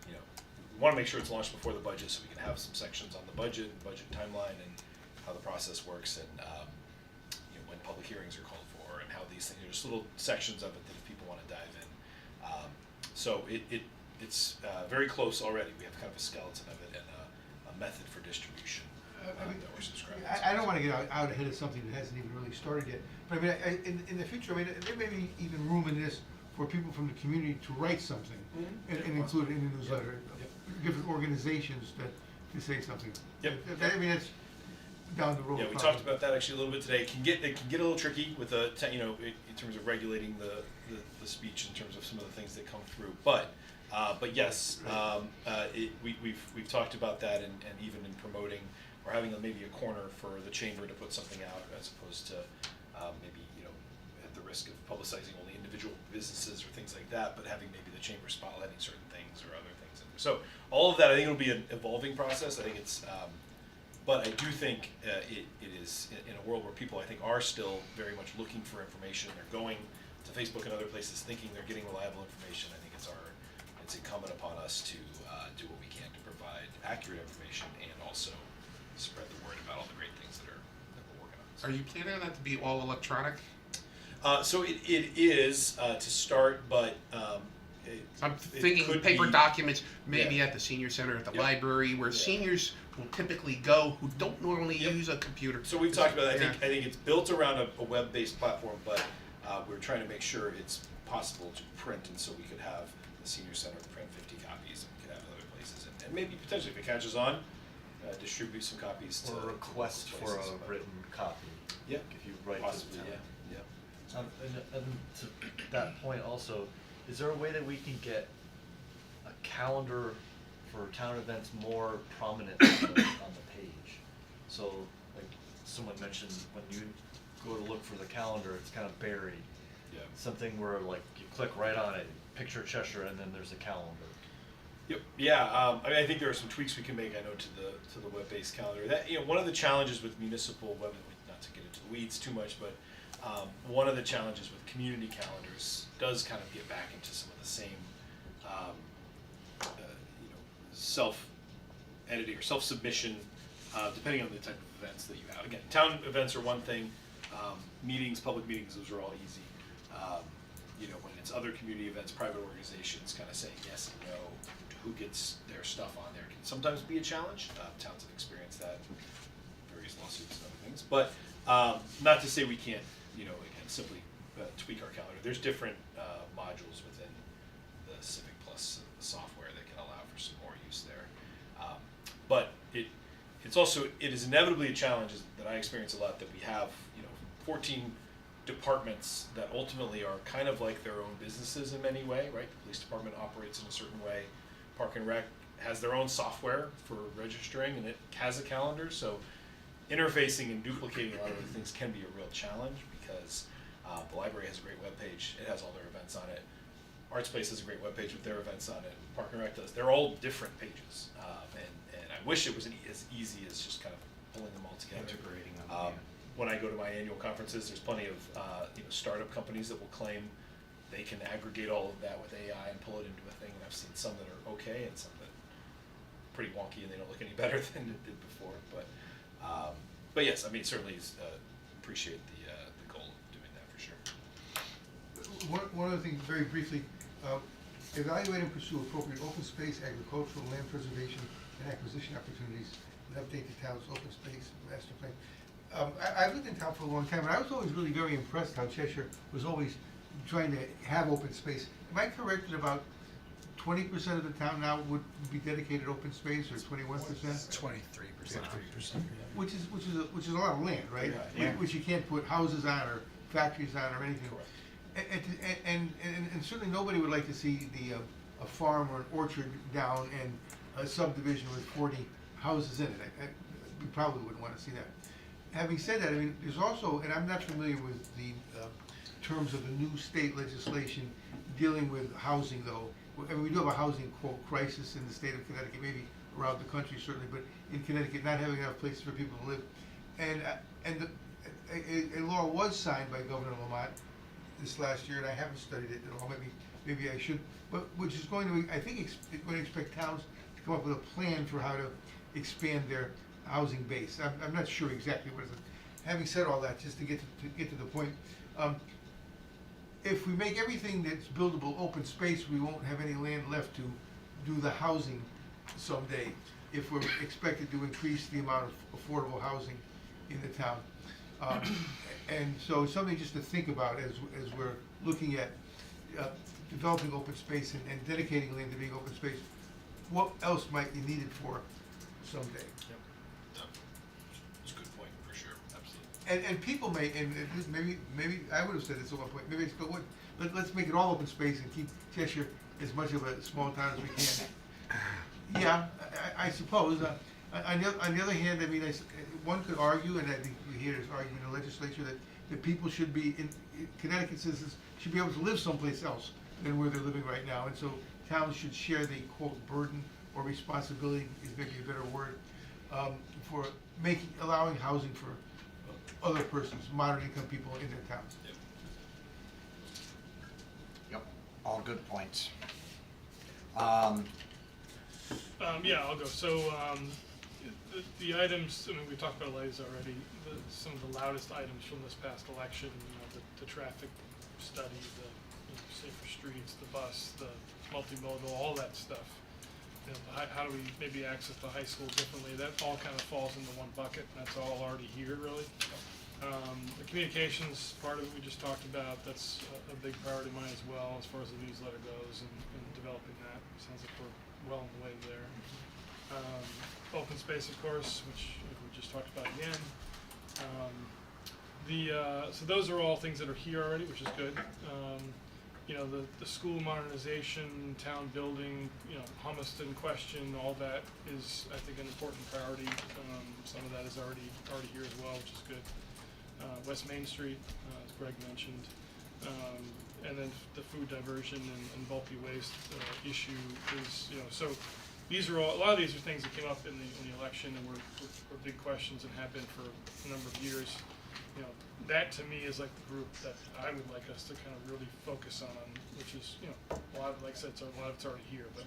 we want to make sure it's launched before the budget, so we can have some sections on the budget and budget timeline and how the process works, and when public hearings are called for, and how these things, there's little sections of it that if people want to dive in. So it's very close already. We have kind of a skeleton of it and a method for distribution that we're subscribing to. I don't wanna get out ahead of something that hasn't even really started yet, but I mean, in the future, I mean, there may be even room in this for people from the community to write something and include it in the newsletter. Different organizations to say something. Yep. I mean, that's down the road. Yeah, we probably. talked about that actually a little bit today. It can get a little tricky with in terms of regulating the speech in terms of some of the things that come through. But yes, we've talked about that, and even in promoting or having maybe a corner for the chamber to put something out, as opposed to maybe at the risk of publicizing only individual businesses or things like that, but having maybe the chamber spotlighting certain things or other things. So all of that, I think it'll be an evolving process. I think it's. But I do think it is in a world where people, I think, are still very much looking for information. They're going to Facebook and other places thinking they're getting reliable information. I think it's incumbent upon us to do what we can to provide accurate information and also spread the word about all the great things that we're working on. Are you planning on that to be all electronic? So it is to start, but I'm it thinking could paper be- documents, maybe Yeah. at the senior center, at the Yep. library, where Yeah. seniors will typically go who don't normally Yep. use a computer. So we've talked about that. Yeah. I think it's built around a web-based platform, but we're trying to make sure it's possible to print, and so we could have the senior center print 50 copies, and we could have other places, and maybe potentially if it catches on, distribute some copies to Or a request to for places, a but- written copy. Yeah, If you write possibly, to the town. yeah. And to that point also, is there a way that we can get a calendar for town events more prominent on the page? So, like someone mentioned, when you go to look for the calendar, it's kind of buried. Yeah. Something where like you click right on it, picture Cheshire, and then there's a calendar. Yep. Yeah. I mean, I think there are some tweaks we can make. I know to the web-based calendar. That one of the challenges with municipal web, not to get into the weeds too much, but one of the challenges with community calendars does kind of get back into some of the same, self-editing or self-submission, depending on the type of events that you have. Again, town events are one thing. Meetings, public meetings, those are all easy. When it's other community events, private organizations, kind of saying yes and no to who gets their stuff on there can sometimes be a challenge. Towns have experienced that in various lawsuits and other things. But not to say we can't, again, simply tweak our calendar. There's different modules within the Civic Plus software that can allow for some more use there. But it is inevitably a challenge that I experience a lot, that we have 14 departments that ultimately are kind of like their own businesses in many way, right? The police department operates in a certain way. Park and Rec has their own software for registering, and it has a calendar. So interfacing and duplicating a lot of the things can be a real challenge, because The library has a great webpage, it has all their events on it. ArtSpace has a great webpage with their events on it, Park and Rec does, they're all different pages. And I wish it was as easy as just kind of pulling them all together. Integrating them, When I go to my annual conferences, there's plenty of startup companies that will claim they can aggregate all of that with AI and pull it into a thing. And I've seen some that are okay and some that are pretty wonky and they don't look any better than it did before. But yes, I mean certainly appreciate the goal of doing that for sure. One other thing, very briefly, evaluate and pursue appropriate open space, agricultural, land preservation, and acquisition opportunities, and update the town's open space master plan. I've lived in town for a long time, and I was always really very impressed how Cheshire was always trying to have open space. Am I correct that about 20% of the town now would be dedicated open space, or 21%? 23%. Which is a lot of land, right? Yeah. Which you can't put houses on or factories on or anything. Correct. And certainly nobody would like to see a farm or an orchard down and a subdivision with 40 houses in it. We probably wouldn't want to see that. Having said that, I mean, there's also, and I'm not familiar with the terms of the new state legislation dealing with housing, though. I mean, we do have a housing, quote, crisis in the state of Connecticut, maybe around the country certainly, but in Connecticut, not having enough places for people to live. And a law was signed by Governor Lamont this last year, and I haven't studied it at all, maybe I should, but which is going to, I think, going to expect towns to come up with a plan for how to expand their housing base. I'm not sure exactly what it is. Having said all that, just to get to the point, if we make everything that's buildable open space, we won't have any land left to do the housing someday, if we're expected to increase the amount of affordable housing in the town. And so it's something just to think about as we're looking at developing open space and dedicating land to being open space. What else might be needed for someday? It's a good point for sure, absolutely. And people may, and maybe I would have said this at one point, maybe I still would, but let's make it all open space and keep Cheshire as much of a small town as we can. Yeah, I suppose. On the other hand, I mean, one could argue, and I think you hear this argument in the legislature, that people should be, Connecticut citizens should be able to live someplace else than where they're living right now. And so towns should share the, quote, burden or responsibility, is maybe a better word, for allowing housing for other persons, moderate income people in their towns. Yep, all good points. Yeah, I'll go. So, the items, I mean, we talked about these already, some of the loudest items from this past election, the traffic study, the safer streets, the bus, the multimodal, all that stuff. How do we maybe access the high school differently? That all kind of falls into one bucket, and that's all already here, really. The communications part of it we just talked about, that's a big priority of mine as well, as far as the newsletter goes and developing that. Sounds like we're well on the way there. Open space, of course, which we just talked about again. So those are all things that are here already, which is good. The school modernization, town building, Humiston question, all that is, I think, an important priority. Some of that is already here as well, which is good. West Main Street, as Greg mentioned, and then the food diversion and bulky waste issue is, so these are a lot of these are things that came up in the election and were big questions and have been for a number of years. That to me is like the group that I would like us to kind of really focus on, which is, a lot of, like I said, a lot of it's already here, but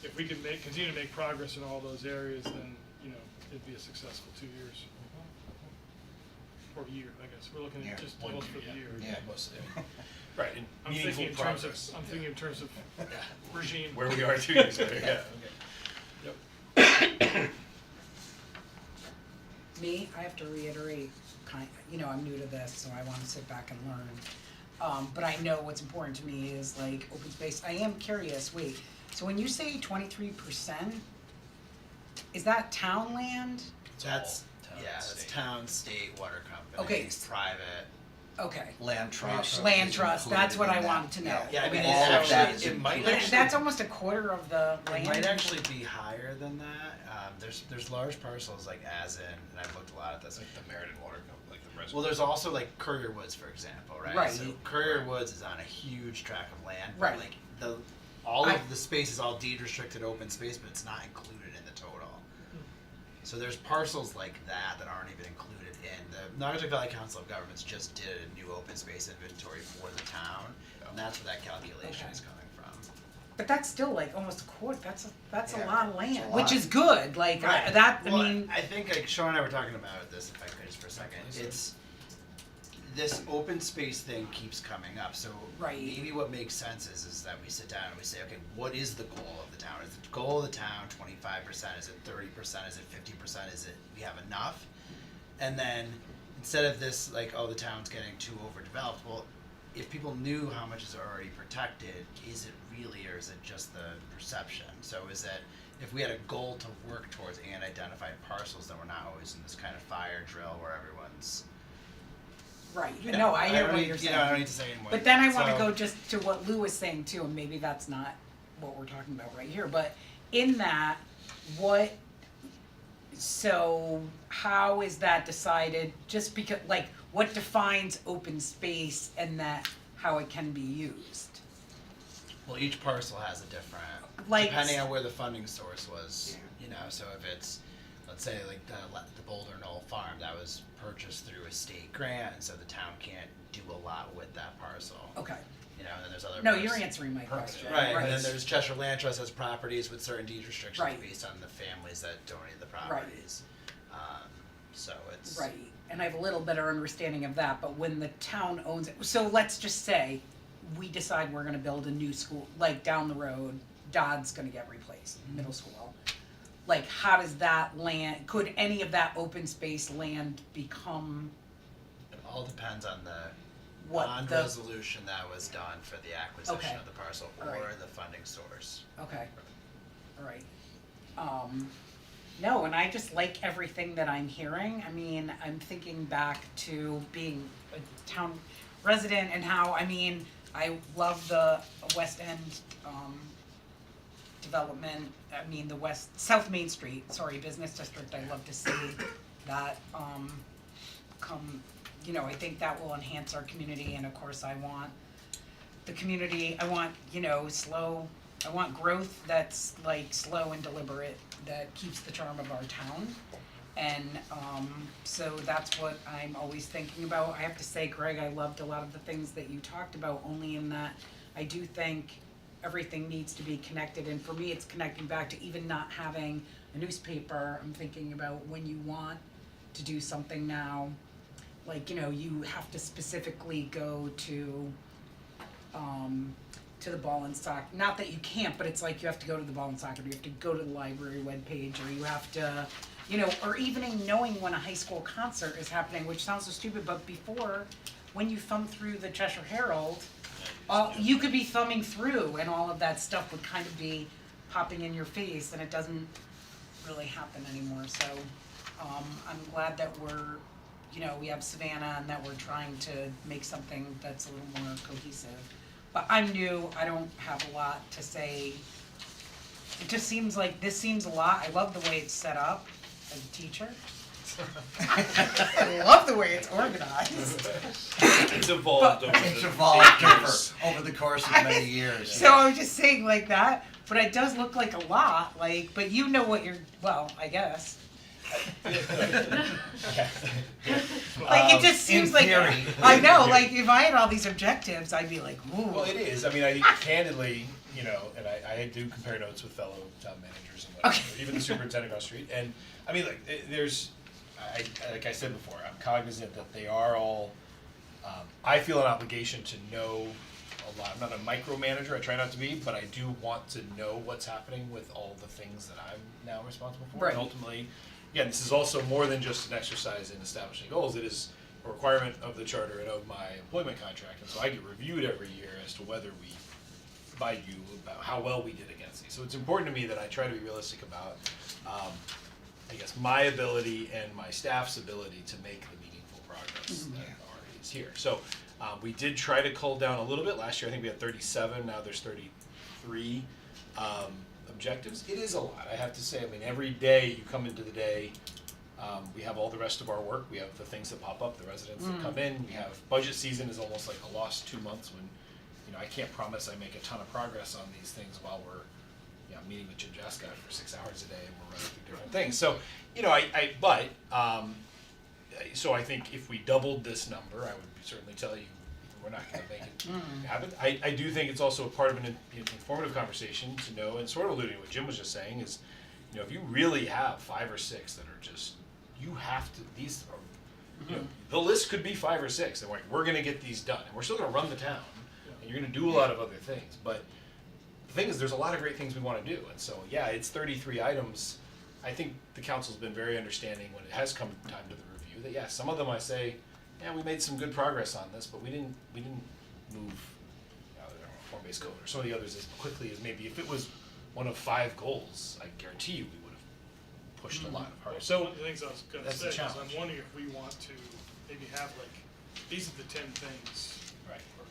if we could continue to make progress in all those areas, then, it'd be a successful 2 years. Or a year, I guess. We're looking at just goals for the year. Yeah. Right, and I'm meaningful thinking in progress. terms of regime. Where we are 2 years later, yeah, okay. Me, I have to reiterate, I'm new to this, so I wanna sit back and learn. But I know what's important to me is like open space. I am curious, wait, so when you say 23%, is that town land? That's Town, that's state. town, state, water company, Okay. private. Okay. land trust. Land is trust, included that's what in I that. wanted to know. Yeah, I mean, Okay. it All of that actually, is it might included. actually. That's almost a quarter of the land. It might actually be higher than that. There's large parcels like as in, and I've looked a lot at this. Like the Meriden Water Company, like the reservoir. Well, there's also like Courier Woods, for example, right? Right. So Courier Woods is on a huge tract of land. But Right. like all of the space is all deed restricted open space, but it's not included in the total. So there's parcels like that that aren't even included in the Naugatuck Valley Council of Governments just did a new open space inventory for the town, and that's where that calculation Okay. is coming from. But that's still like almost a quarter. That's a Yeah, lot of it's a land, lot. which is good. Like Right. that. Well, I mean, I think like Sean and I were talking about this, if I could just for a second. It's this open space thing keeps coming up. So Right. maybe what makes sense is that we sit down and we say, okay, what is the goal of the town? Is the goal of the town 25%? Is it 30%? Is it 50%? Is it we have enough? And then instead of this like, oh, the town's getting too overdeveloped, well, if people knew how much is already protected, is it really, or is it just the perception? So is it, if we had a goal to work towards and identified parcels, then we're not always in this kind of fire drill where everyone's. right. No, I hear don't what need- you're saying. You know, I don't need to say anymore. But then I want to So- go just to what Lou was saying too, and maybe that's not what we're talking about right here. But in that, so how is that decided? Just because, like, what defines open space and that how it can be used? Well, each parcel has a different, Like- depending on where the funding source was, you know, so if it's, let's say like the Boulder Knoll Farm, that was purchased through a state grant, and so the town can't do a lot with that parcel. Okay. You know, and then there's other. No, parts- you're answering my question. Right, and then there's Cheshire Land Trust has properties with certain deed restrictions Right. based on the families that donated the properties. So it's. Right, and I have a little better understanding of that, but when the town owns it, so let's just say we decide we're gonna build a new school, like down the road, Dodd's gonna get replaced, middle school. Like, how does that land, could any of that open space land become It all depends on the what bond the, resolution that was done for the acquisition Okay. of the parcel All or right. the funding source. okay, alright. No, and I just like everything that I'm hearing, I mean, I'm thinking back to being a town resident and how, I mean, I love the West End, development, I mean, the South Main Street, business district, I love to see that, come, you know, I think that will enhance our community, and of course, I want the community, I want, you know, I want growth that's like slow and deliberate, that keeps the charm of our town. And so that's what I'm always thinking about. I have to say, Greg, I loved a lot of the things that you talked about, only in that I do think everything needs to be connected, and for me, it's connecting back to even not having a newspaper. I'm thinking about when you want to do something now, like, you know, you have to specifically go to the ball and sock, not that you can't, but it's like you have to go to the ball and soccer, you have to go to the library webpage, or you have to, you know, or even in knowing when a high school concert is happening, which sounds so stupid, but before, when you thumb through the Cheshire Herald, you could be thumbing through and all of that stuff would kind of be popping in your face, and it doesn't really happen anymore, so, I'm glad that we're, you know, we have Savannah and that we're trying to make something that's a little more cohesive. But I'm new, I don't have a lot to say. It just seems like, this seems a lot, I love the way it's set up as a teacher. I love the way it's organized. It's evolved over the It's evolved years. over the course of many years. So I was just saying like that, but it does look like a lot, like, but you know what you're, well, I guess. Like, it just seems in like, theory. I know, like, if I had all these objectives, I'd be like, ooh. Well, it is. I mean, I candidly, you know, and I do compare notes with fellow town managers and whatever, Okay. even the superintendent across the street. And I mean, like, there's, like I said before, I'm cognizant that they are all. I feel an obligation to know a lot. I'm not a micromanager. I try not to be, but I do want to know what's happening with all the things that I'm now responsible for. Right. And ultimately, again, this is also more than just an exercise in establishing goals. It is a requirement of the charter and of my employment contract, and so I get reviewed every year as to whether we provide you about how well we did against these. So it's important to me that I try to be realistic about, I guess, my ability and my staff's ability to make the meaningful progress that already is here. So we did try to cull down a little bit. Last year I think we had 37, now there's 33 objectives. It is a lot, I have to say. I mean, every day you come into the day, we have all the rest of our work. We have the things that pop up, the residents that come in. We have budget season is almost like a lost 2 months when, I can't promise I make a ton of progress on these things while we're, meeting with Jim Jaska for 6 hours a day and we're running through different things. So, so I think if we doubled this number, I would certainly tell you we're not going to make it happen. I do think it's also a part of an informative conversation to know, and sort of alluding to what Jim was just saying, is, if you really have 5 or 6 that are just, you have to, these are, the list could be 5 or 6, and we're going to get these done, and we're still going to run the town, and you're going to do a lot of other things, but the thing is, there's a lot of great things we want to do, and so, yeah, it's 33 items. I think the council's been very understanding when it has come time to the review, that, yeah, some of them I say, yeah, we made some good progress on this, but we didn't move, form-based code, or some of the others as quickly as maybe if it was one of 5 goals, I guarantee you we would have pushed a lot harder. So So, one of the things I was gonna that's say the is challenge. I'm wondering if we want to maybe have like, these are the 10 things. right, Or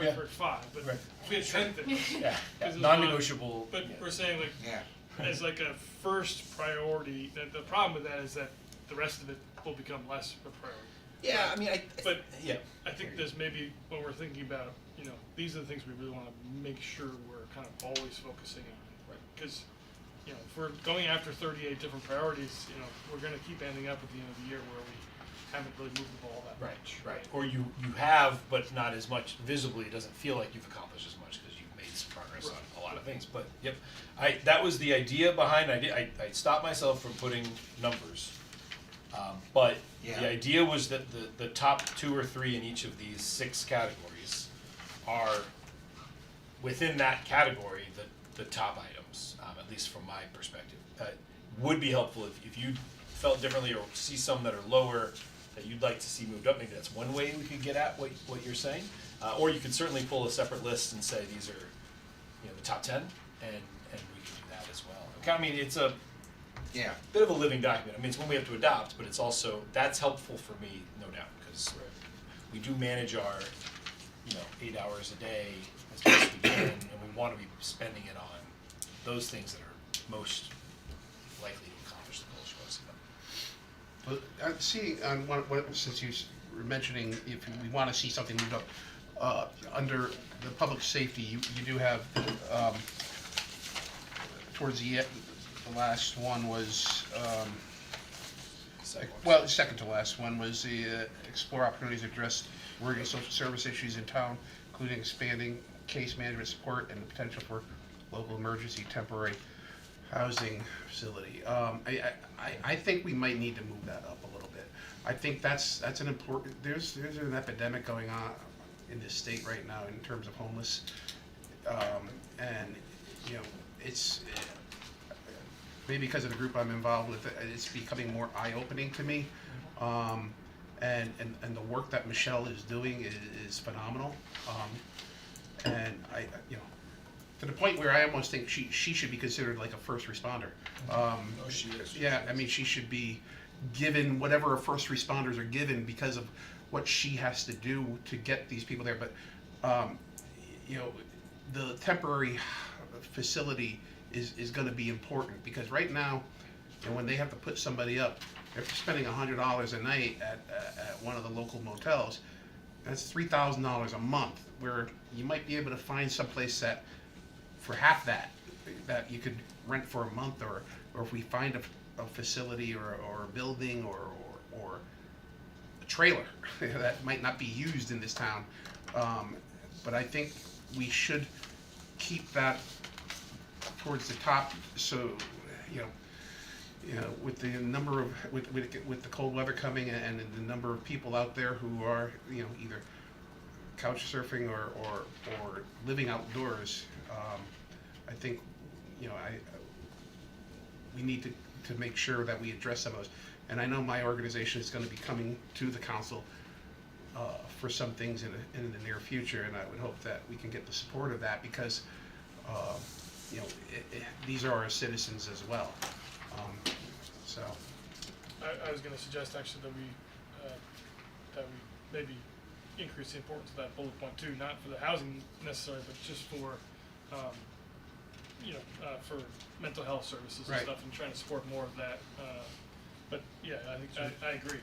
you Yeah. for 5, but Right. if we had 10 things. yeah, Because it's non-negotiable. But yeah. we're saying like, Yeah. as like a first priority, the problem with that is that the rest of it will become less of a priority. Yeah, I mean, But yeah. I think there's maybe, when we're thinking about, these are the things we really wanna make sure we're kind of always focusing on. Right. Cause, if we're going after 38 different priorities, we're gonna keep ending up at the end of the year where we haven't really moved the ball that much. Right. Or you have, but not as much visibly. It doesn't feel like you've accomplished as much because you've made some progress on a lot of things. But yep, that was the idea behind. I stopped myself from putting numbers, but Yeah. the idea was that the top 2 or 3 in each of these 6 categories are within that category the top items, at least from my perspective. Would be helpful if you felt differently or see some that are lower that you'd like to see moved up. Maybe that's one way we could get at what you're saying. Or you could certainly pull a separate list and say these are, the top 10, and we can do that as well. I mean, it's a Yeah. bit of a living document. I mean, it's one we have to adopt, but it's also, that's helpful for me, no doubt, because we do manage our, 8 hours a day as best we can, and we want to be spending it on those things that are most likely to accomplish the goals for us. But seeing on since you were mentioning if we want to see something moved up, under the public safety, you do have towards the last one was the second to last one was the explore opportunities to address emerging social service issues in town, including expanding case management support and the potential for local emergency temporary housing facility. I think we might need to move that up a little bit. I think that's an important. There's an epidemic going on in this state right now in terms of homeless, and it's maybe because of the group I'm involved with, it's becoming more eye-opening to me. And the work that Michelle is doing is phenomenal. And to the point where I almost think she should be considered like a first responder. She is. Yeah, I mean, she should be given whatever first responders are given because of what she has to do to get these people there. But, the temporary facility is gonna be important because right now, when they have to put somebody up, they're spending $100 a night at one of the local motels. That's $3,000 a month, where you might be able to find someplace that, for half that you could rent for a month, or if we find a facility or a building or a trailer that might not be used in this town. But I think we should keep that towards the top, so with the number of with the cold weather coming and the number of people out there who are either couch surfing or living outdoors, I think we need to make sure that we address some of those. And I know my organization is going to be coming to the council for some things in the near future, and I would hope that we can get the support of that because these are our citizens as well. So I was gonna suggest actually that we maybe increase the importance of that bullet point too, not for the housing necessarily, but just for, for mental health services and Right. stuff, and trying to support more of that. But yeah, I think, I agree.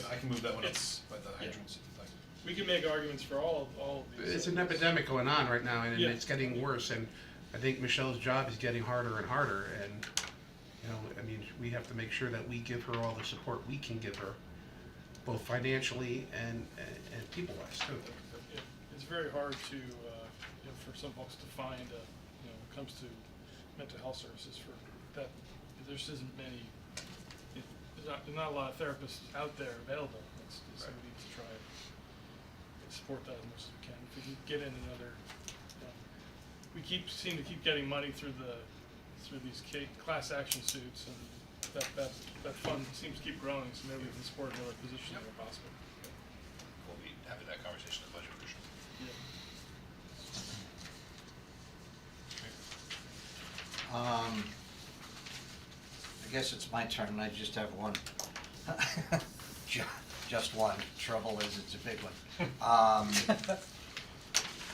I can move that one up It's- by the hydrants if you'd like. We can make arguments for all of these. It's an epidemic going on right now, and Yeah. it's getting worse, and I think Michelle's job is getting harder and harder, and, you know, I mean, we have to make sure that we give her all the support we can give her, both financially and people-wise too. Yeah, it's very hard to, for some folks to find, when it comes to mental health services for that, there just isn't many, there's not a lot of therapists out there available. So we need to try and support that as much as we can. If we can get in another, we seem to keep getting money through these class action suits, and that fund seems to keep growing, so maybe we can support another position where possible. We'll be having that conversation at budget for sure. Yeah. I guess it's my turn, and I just have one. Just one. Trouble is, it's a big one.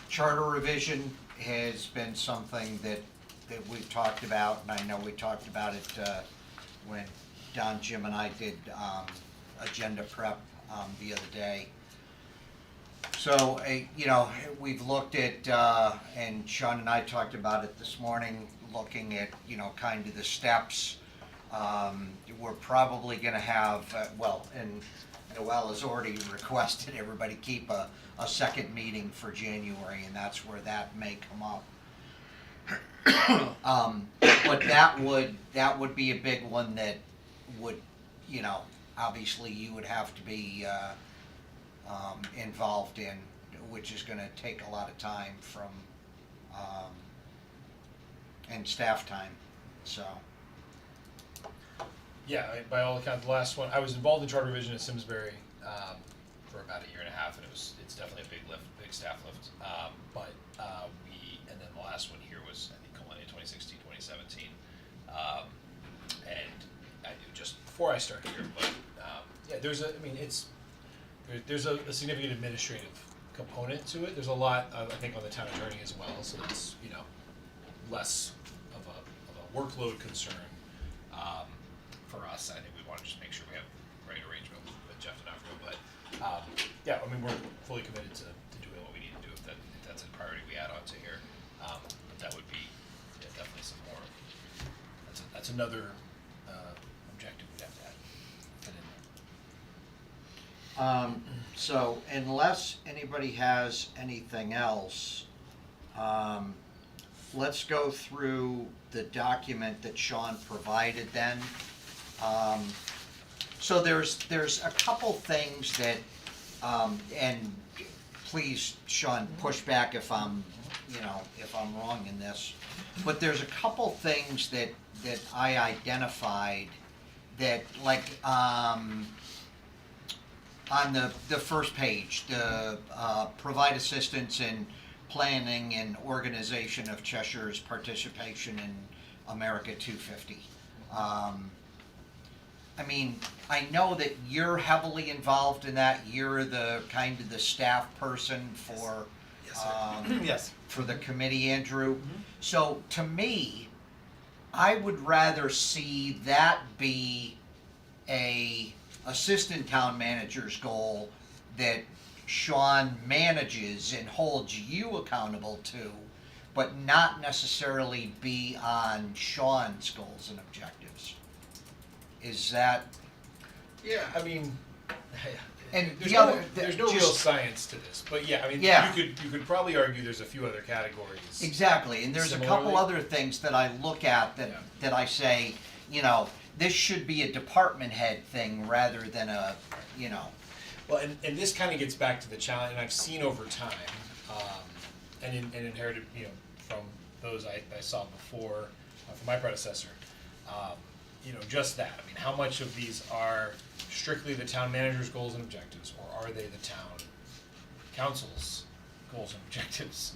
Charter revision has been something that we've talked about, and I know we talked about it when Don, Jim, and I did agenda prep the other day. So, we've looked at, and Sean and I talked about it this morning, looking at, kind of the steps. We're probably gonna have, and Noel has already requested everybody keep a second meeting for January, and that's where that may come up. But that would be a big one that would, obviously you would have to be, involved in, which is gonna take a lot of time from, and staff time, so. Yeah, by all accounts, the last one, I was involved in charter revision at Simsbury for about a year and a half, and it's definitely a big lift, big staff lift. And then the last one here was, I think, Millennium 2016, 2017. And I knew just before I started here, but yeah, there's a significant administrative component to it. There's a lot, I think, on the town attorney as well, so it's, less of a workload concern. For us, I think we want to just make sure we have the right arrangement with Jeff DeNafro, but yeah, I mean, we're fully committed to doing what we need to do if that's a priority we add on to here. But that would be definitely some more. That's another objective we'd have to fit in there. So unless anybody has anything else, let's go through the document that Sean provided then. So there's a couple things that, and please, Sean, push back if I'm wrong in this, but there's a couple things that I identified that, like, on the first page, the provide assistance in planning and organization of Cheshire's participation in America 250. I mean, I know that you're heavily involved in that. You're the kind of the staff person for Yes. for the committee, Andrew. So to me, I would rather see that be a assistant town manager's goal that Sean manages and holds you accountable to, but not necessarily be on Sean's goals and objectives. Is that, Yeah, I mean, and there's the no, other, there's no real just, science to this, but yeah, I mean, Yeah. you could probably argue there's a few other categories. exactly, and there's a couple Similarly? other things that I look at Yeah. that I say, this should be a department head thing rather than a, Well, and this kind of gets back to the challenge, and I've seen over time, and inherited, from those I saw before, from my predecessor, just that. I mean, how much of these are strictly the town manager's goals and objectives, or are they the town council's goals and objectives,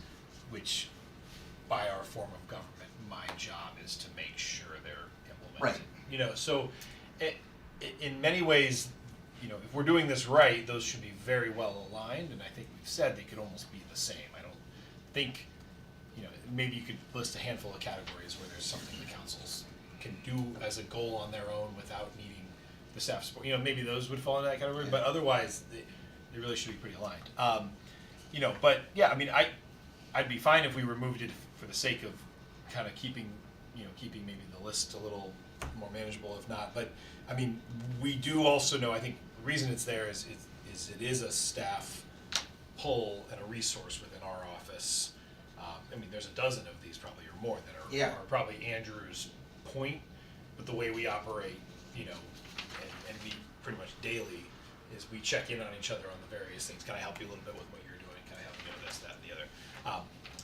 which, by our form of government, my job is to make sure they're implemented. Right. So in many ways, you know, if we're doing this right, those should be very well aligned, and I think we've said they could almost be the same. I don't think, you know, maybe you could list a handful of categories where there's something the councils can do as a goal on their own without needing the staff support. You know, maybe those would fall into that category, but otherwise, they really should be pretty aligned. You know, but yeah, I mean, I'd be fine if we removed it for the sake of kind of keeping maybe the list a little more manageable, if not. But I mean, we do also know, I think the reason it's there is it is a staff pull and a resource within our office. I mean, there's a dozen of these probably or more that are probably Andrew's point, but the way we operate, you know, and we pretty much daily is we check in on each other on the various things. Can I help you a little bit with what you're doing? Can I help you with this, that, and the other?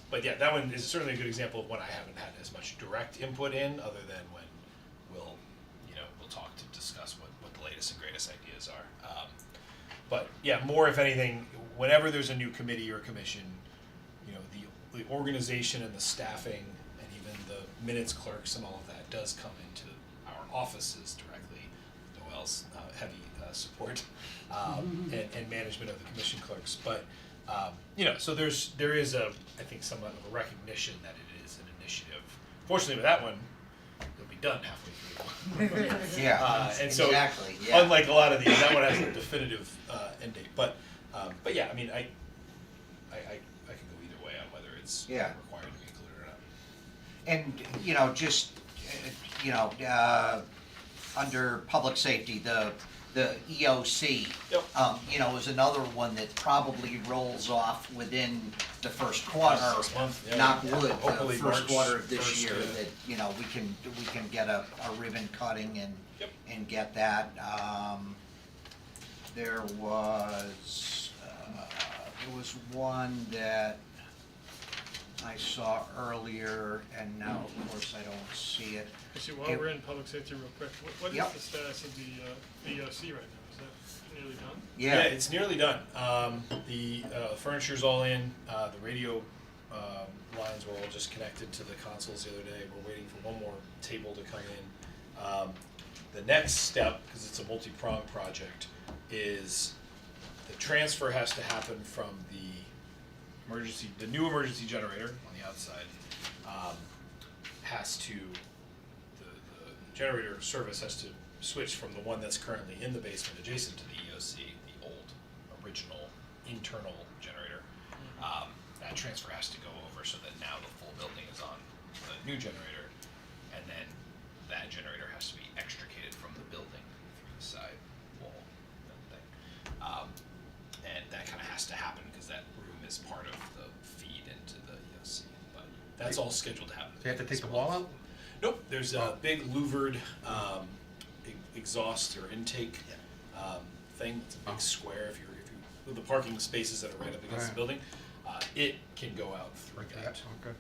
But yeah, that one is certainly a good example of when I haven't had as much direct input in, other than when we'll talk to discuss what the latest and greatest ideas are. But yeah, more if anything, whenever there's a new committee or commission, you know, the organization and the staffing and even the minutes clerks and all of that does come into our offices directly. Noel's heavy support and management of the commission clerks, but you know, so there is I think somewhat of a recognition that it is an initiative. Fortunately, with that one, it'll be done halfway through. Yeah, And so, exactly, yeah. unlike a lot of these, that one has a definitive end date. But yeah, I mean, I could go either way on whether it's Yeah. required to be included or not. And, you know, just, you know, under public safety, the EOC, Yep. you know, is another one that probably rolls off within the first quarter. 6 months, yeah. Knock wood, the Hopefully first March quarter of this 1st, year, yeah. that, you know, we can get a ribbon cutting and, Yep. and get that. There was one that I saw earlier, and now, of course, I don't see it. Actually, while we're in public safety real quick, what is Yep. the status of the EOC right now? Is that nearly done? Yeah, it's nearly done. The furniture's all in. The radio lines were all just connected to the consoles the other day. We're waiting for one more table to come in. The next step, because it's a multi-pronged project, is the transfer has to happen from the new emergency generator on the outside. The generator service has to switch from the one that's currently in the basement adjacent to the EOC, the old original internal generator. That transfer has to go over so that now the full building is on the new generator, and then that generator has to be extricated from the building through the side wall thing. And that kind of has to happen because that room is part of the feed into the EOC. But that's all scheduled to happen. They have to take the wall out? Nope, there's a big louvered exhaust or intake thing. It's a big square. If you with the parking spaces that are right up against the building, it can go out through that. Okay.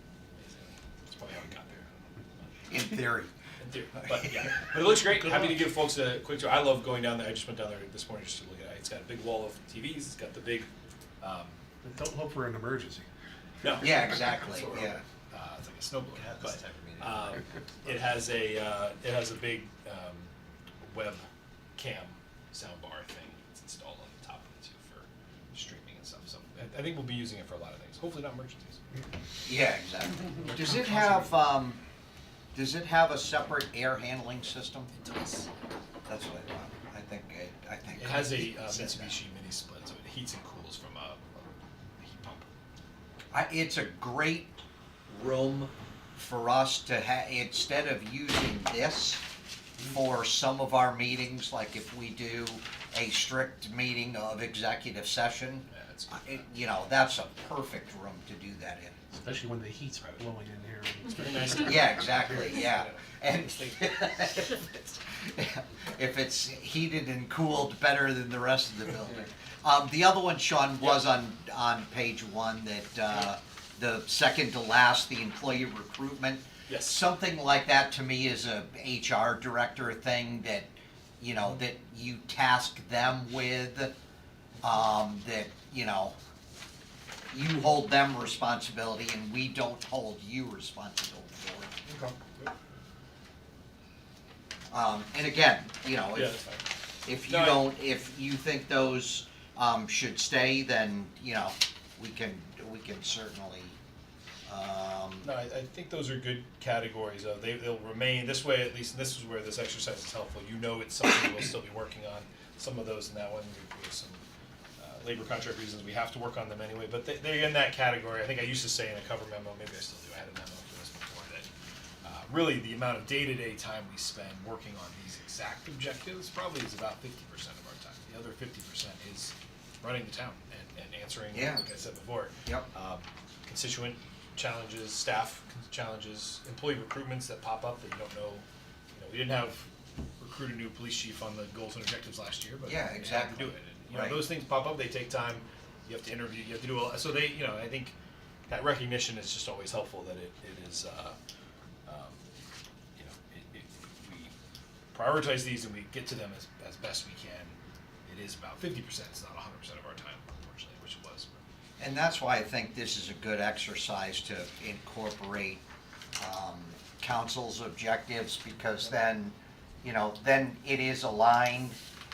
That's probably how we got there. In theory. In theory. But yeah, but it looks great. Happy to give folks a quick tour. I love going down there. I just went down there this morning just to look at it. It's got a big wall of TVs. It's got the big. Don't hope for an emergency. No. Yeah, exactly, That's what we're yeah. hoping. It's like a snowblower. We had this type of meeting. It has a big web cam soundbar thing that's installed on the top of it too for streaming and stuff. So I think we'll be using it for a lot of things. Hopefully not emergencies. Yeah, exactly. Does it have a separate air handling system? It does. That's what I thought. I think. It has a Mitsubishi mini split, so it heats and cools from a heat pump. It's a great room for us to have, instead of using this for some of our meetings, like if we do a strict meeting of executive session, Yeah, it's good. you know, that's a perfect room to do that in. Especially when the heat's blowing in here. It's very nice. Yeah, exactly, yeah. And if it's heated and cooled better than the rest of the building. The other one, Sean, was on page one, that the second to last, the employee recruitment. Yes. Something like that to me is a HR director thing that, you know, that you task them with, that, you know, you hold them responsibility and we don't hold you responsible for it. Okay. And again, you know, Yeah, if, that's fine. if you No, don't, if you think those, should stay, then, you know, we can certainly, No, I think those are good categories. They'll remain this way, at least. And this is where this exercise is helpful. You know, it's something we'll still be working on. Some of those in that one, we have some labor contract reasons we have to work on them anyway. But they're in that category. I think I used to say in a cover memo, maybe I still do. I had a memo for this before that. Really, the amount of day-to-day time we spend working on these exact objectives probably is about 50% of our time. The other 50% is running the town and answering, Yeah. like I said before, Yep. constituent challenges, staff challenges, employee recruitments that pop up that you don't know. You know, we didn't have recruit a new police chief on the goals and objectives last year, but Yeah, we had to exactly. do it. And, you know, Right. those things pop up. They take time. You have to interview. You have to do all. So they, you know, I think that recognition is just always helpful. That it is, you know, we prioritize these and we get to them as best we can. It is about 50%. It's not 100% of our time, unfortunately, which it was. and that's why I think this is a good exercise to incorporate, council's objectives, because then, you know, then it is aligned,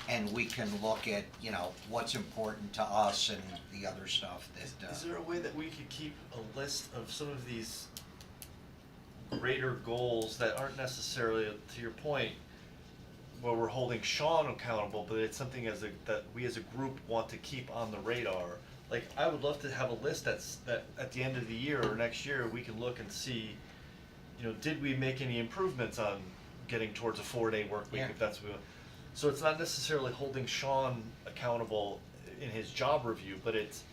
and we can look at, you know, what's important to us and the other stuff that, Is there a way that we could keep a list of some of these greater goals that aren't necessarily, to your point, where we're holding Sean accountable, but it's something that we as a group want to keep on the radar? Like, I would love to have a list that at the end of the year or next year, we can look and see, you know, did we make any improvements on getting towards a 4-day work week, Yeah. if that's what we want. So it's not necessarily holding Sean accountable in his job review, but it's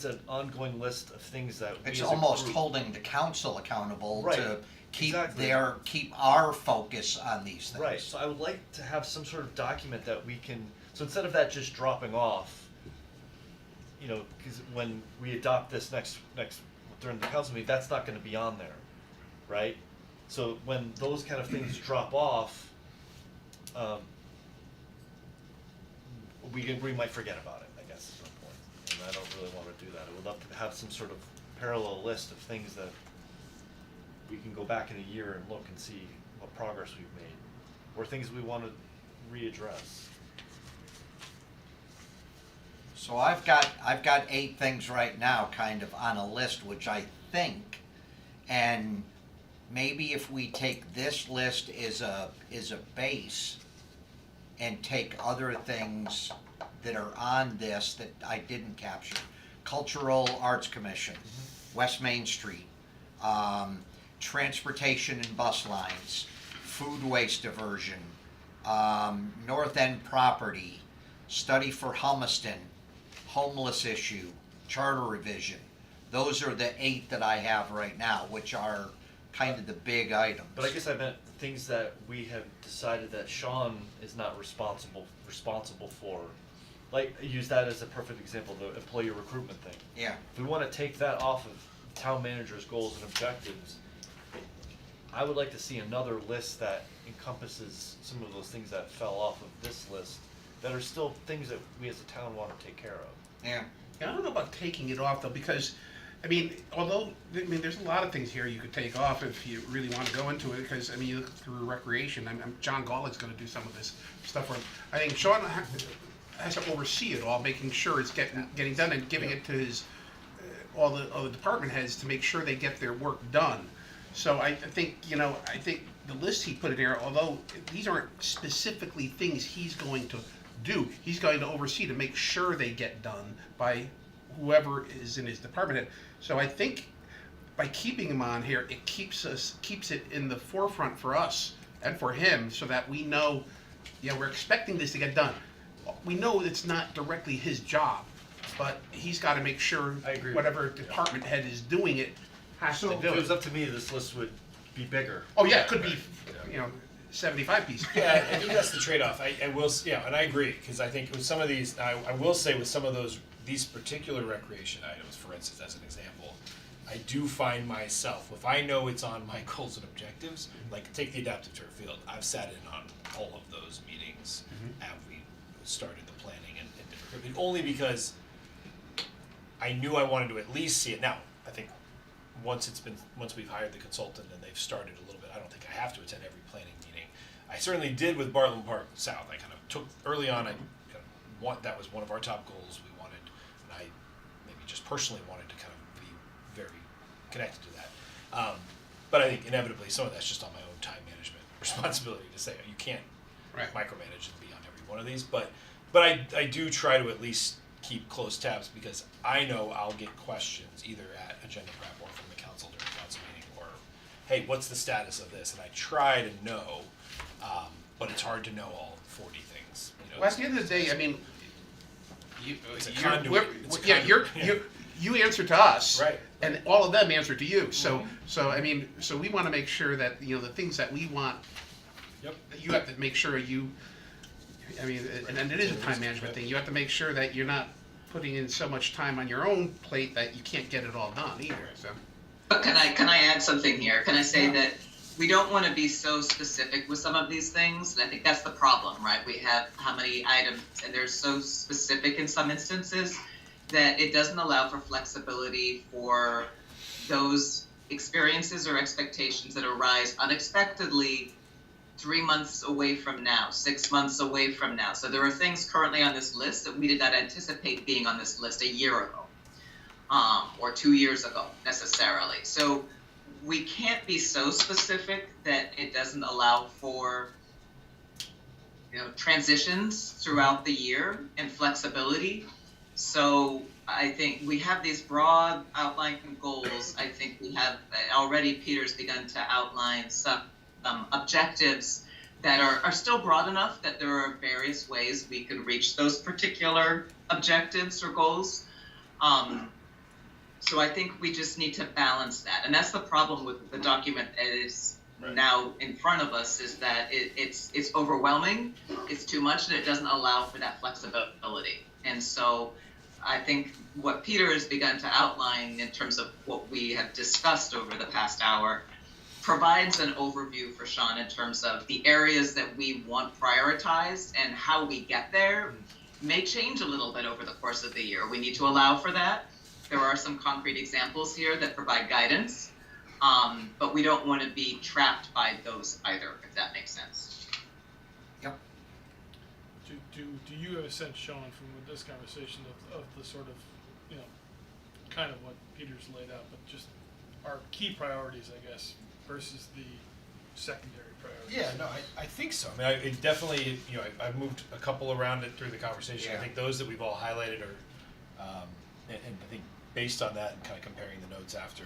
an ongoing list of things that we it's as a almost group- holding the council accountable Right, to keep exactly. keep our focus on these things. Right, so I would like to have some sort of document that we can, so instead of that just dropping off, you know, because when we adopt this next during the council meeting, that's not gonna be on there, right? So when those kind of things drop off, we might forget about it, I guess, at some point, and I don't really wanna do that. I would love to have some sort of parallel list of things that we can go back in a year and look and see what progress we've made, or things we wanna readdress. So I've got 8 things right now kind of on a list, which I think, and maybe if we take this list as a base and take other things that are on this that I didn't capture. Cultural Arts Commission, West Main Street, transportation and bus lines, food waste diversion, North End property, study for Humiston, homeless issue, charter revision. Those are the 8 that I have right now, which are kind of the big items. But I guess I meant things that we have decided that Sean is not responsible for. Like, use that as a perfect example, the employee recruitment thing. Yeah, If we wanna take that off of town manager's goals and objectives, I would like to see another list that encompasses some of those things that fell off of this list, that are still things that we as a town wanna take care of. yeah. Yeah, I don't know about taking it off though, because, I mean, there's a lot of things here you could take off if you really want to go into it, because, I mean, you look through recreation, John Golick's gonna do some of this stuff where, I think Sean has to oversee it all, making sure it's getting done and giving it to his, all the department heads to make sure they get their work done. So I think, I think the list he put in here, although these aren't specifically things he's going to do, he's going to oversee to make sure they get done by whoever is in his department head. So I think by keeping him on here, it keeps it in the forefront for us and for him, so that we know, we're expecting this to get done. We know it's not directly his job, but he's got to make sure I agree with whatever you. department head is doing it has to So- do If it was it. up to me, this list would be bigger. Oh yeah, it could be, 75 pieces. Yeah, I think that's the trade-off. I will, and I agree, because I think with some of these, I will say with some of these particular recreation items, for instance, as an example, I do find myself, if I know it's on my goals and objectives, like take the adaptive turf field, I've sat in on all of those meetings after we started the planning and recruitment, only because I knew I wanted to at least see it. Now, I think once we've hired the consultant and they've started a little bit, I don't think I have to attend every planning meeting. I certainly did with Bartland Park South. I kind of took early on. That was one of our top goals. We wanted, and I maybe just personally wanted to kind of be very connected to that. But I think inevitably some of that's just on my own time management responsibility to say you can't micromanage and be on every one of these. But I do try to at least keep close tabs because I know I'll get questions either at agenda prep or from the council during council meeting or, hey, what's the status of this? And I try to know, but it's hard to know all 40 things. You know, Well, at the end of the day, I mean, It's a you're, conduit. It's a yeah, conduit. you answer to us, Right. and all of them answer to you. So I mean, so we want to make sure that the things that we want, Yep. that you have to make sure you. I mean, and it is a time management thing. You have to make sure that you're not putting in so much time on your own plate that you can't get it all done either. So. But can I add something here? Can I say that we don't want to be so specific with some of these things, and I think that's the problem, right? We have how many items, and they're so specific in some instances that it doesn't allow for flexibility for those experiences or expectations that arise unexpectedly 3 months away from now, 6 months away from now. So there are things currently on this list that we did not anticipate being on this list a year ago, or 2 years ago necessarily. So we can't be so specific that it doesn't allow for, transitions throughout the year and flexibility. So I think we have these broad outline goals. I think we have already, Peter's begun to outline some objectives that are still broad enough that there are various ways we can reach those particular objectives or goals. So I think we just need to balance that. And that's the problem with the document that is now in front of us, is that it's overwhelming, it's too much, and it doesn't allow for that flexibility. And so I think what Peter has begun to outline in terms of what we have discussed over the past hour provides an overview for Sean in terms of the areas that we want prioritized, and how we get there may change a little bit over the course of the year. We need to allow for that. There are some concrete examples here that provide guidance, but we don't want to be trapped by those either, if that makes sense. Yep. Do you have a sense, Sean, from this conversation of the sort of, kind of what Peter's laid out, but just our key priorities, I guess, versus the secondary priorities? Yeah, no, I think so. I mean, it definitely, I've moved a couple around it through the conversation. Yeah. I think those that we've all highlighted are, and I think based on that and kind of comparing the notes after,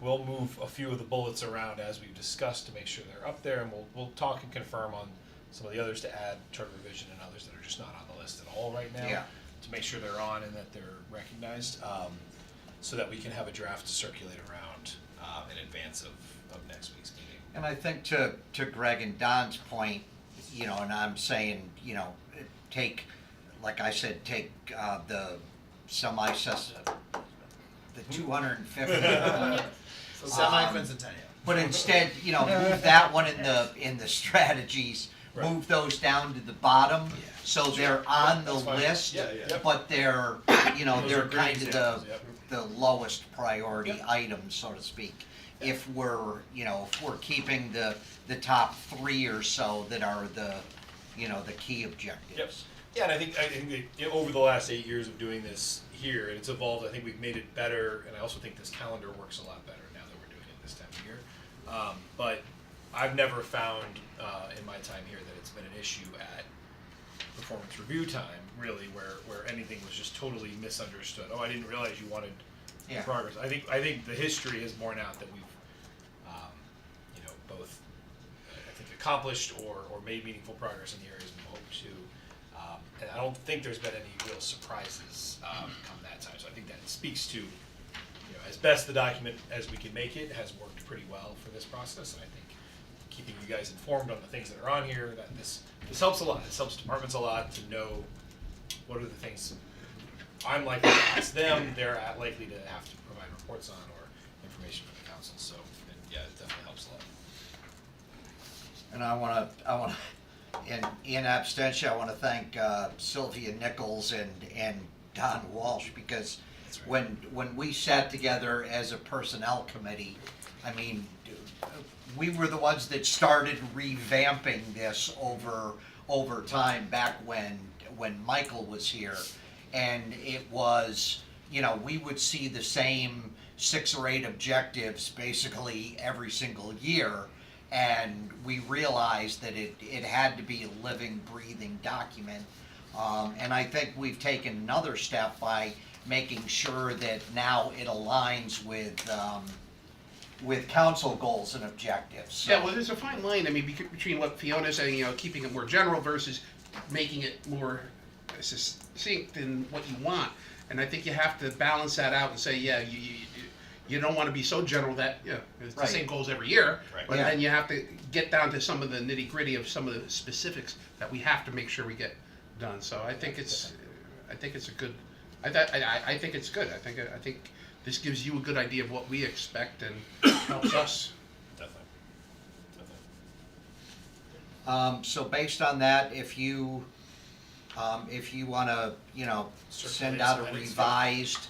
we'll move a few of the bullets around as we've discussed to make sure they're up there, and we'll talk and confirm on some of the others to add charter revision and others that are just not on the list at all right now. Yeah. To make sure they're on and that they're recognized, so that we can have a draft to circulate around in advance of next week's meeting. And I think to Greg and Don's point, and I'm saying, take, like I said, take the the 250. Semi-quincentennial. But instead, move that one in the strategies, Right. move those down to the bottom, so they're on the That's fine. list, Yeah, yeah. but they're, Those they're are great kind of examples, the lowest priority items, so to speak. If we're keeping the top 3 or so that are the key objectives. Yep. Yeah, and I think that, over the last 8 years of doing this here, and it's evolved. I think we've made it better, and I also think this calendar works a lot better now that we're doing it this time of year. But I've never found in my time here that it's been an issue at performance review time, really, where anything was just totally misunderstood. Oh, I didn't realize you wanted progress. I think the history has borne out that we've both accomplished or made meaningful progress in the areas we hoped to. And I don't think there's been any real surprises come that time. So I think that speaks to, as best the document as we can make it has worked pretty well for this process. And I think keeping you guys informed on the things that are on here, that this helps a lot. This helps departments a lot to know what are the things I'm likely to ask them, they're likely to have to provide reports on or information for the council. So it definitely helps a lot. And I want to, in absentia, I want to thank Sylvia Nichols and Don Walsh, because when we sat together as a personnel committee, I mean, we were the ones that started revamping this over time back when Michael was here. And it was, you know, we would see the same 6 or 8 objectives basically every single year. And we realized that it had to be a living, breathing document. And I think we've taken another step by making sure that now it aligns with council goals and objectives. So- Yeah, well, there's a fine line, I mean, between what Fiona's saying, you know, keeping it more general versus making it more succinct in what you want. And I think you have to balance that out and say, yeah, you don't want to be so general that, you know, it's the Right. same goals every year. Right. But Yeah. then you have to get down to some of the nitty gritty of some of the specifics that we have to make sure we get done. So I think it's a good, I think it's good. I think this gives you a good idea of what we expect and helps us. Definitely. So based on that, if you wanna, you know, send out a revised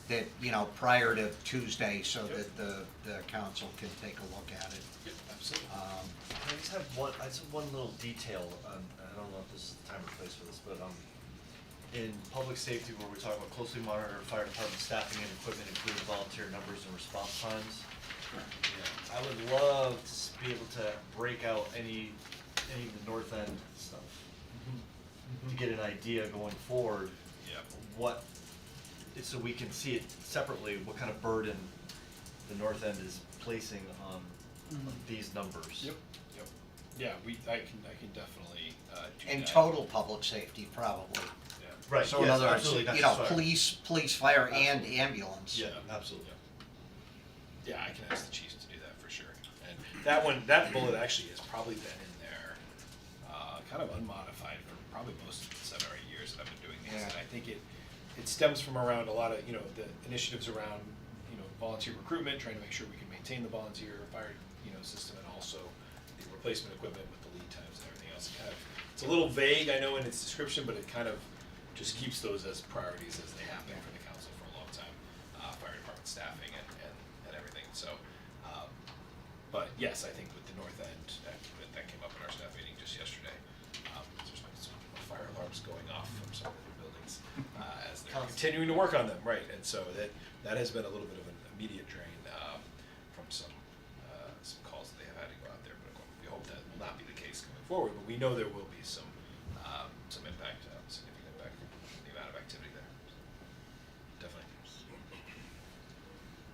that, you know, prior to Tuesday so that the council can take a look at it. Yep, absolutely. I just have one little detail, and I don't know if this is the time or place for this, but, in public safety, where we talk about closely monitor fire department staffing and equipment, including volunteer numbers and response times. I would love to be able to break out any of the north end stuff. To get an idea going forward, Yep. so we can see it separately, what kind of burden the north end is placing on these numbers. Yep. Yeah, I can definitely, do In that. total public safety, probably. Yeah. Right, So in yes, other words, absolutely, you that's know, just fire. police, fire, and Absolutely. ambulance. Yeah, absolutely. Yeah, I can ask the chiefs to do that for sure. And that bullet actually has probably been in there, kind of unmodified for probably most of the 7 or 8 years that I've been doing these. Yeah. And I think it stems from around a lot of, you know, the initiatives around, you know, volunteer recruitment, trying to make sure we can maintain the volunteer fire, you know, system, and also the replacement equipment with the lead times and everything else. It's a little vague, I know, in its description, but it kind of just keeps those as priorities as they have been for the council for a long time. Fire department staffing and everything, so, but yes, I think with the north end, that came up in our staff meeting just yesterday. There's been some fire alarms going off from some of the buildings, as they're continuing to work on them, right, and so that has been a little bit of an immediate drain, from some calls that they have had to go out there, but we hope that will not be the case going forward, but we know there will be some impact, significant impact from the amount of activity there. Definitely.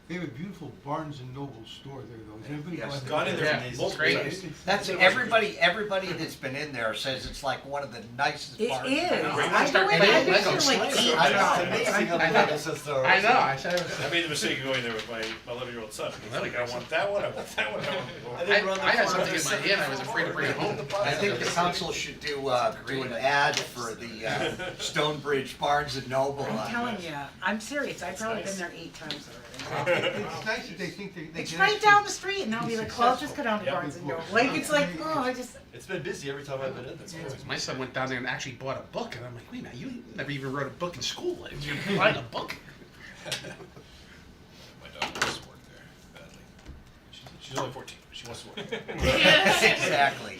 They have a beautiful Barnes and Noble store there, though. Has anybody Yes. gone Gone in there Yeah, multiple great. times. That's, everybody that's been in there says it's like one of the nicest It bars. is. Great. I go in, I've been here like 8 I know. times. It's amazing how I the know. Bible says there are. I know, I said, I made the mistake of going there with my 11-year-old son. He's like, I want that one, I want that one, I want that one. I had something in my hand, I was afraid to bring it home. I think the council should do an ad for the Stonebridge Barnes and Noble. I'm telling you, I'm serious, I've probably been there 8 times already. It's nice that they think they It's can right actually- down the street, and I'll be like, well, I'll just go down to Yeah. Barnes and Noble. Like, it's like, oh, I just, It's been busy every time I've been in there. My son went down there and actually bought a book, and I'm like, wait a minute, you never even wrote a book in school, you're buying a book? My daughter wants to work there badly. She's only 14, but she wants to work there. Exactly.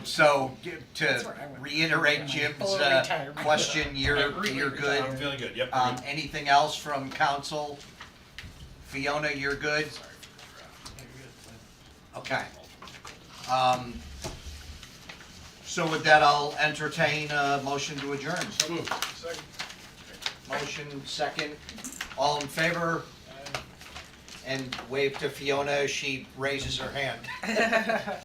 So to That's where I went. reiterate Jim's Full retirement. question, you're good. I'm feeling good, yep. Anything else from council? Fiona, you're good? Sorry for Okay. So with that, I'll entertain a motion to adjourn. So moved. Motion second. All in favor? And wave to Fiona as she raises her hand.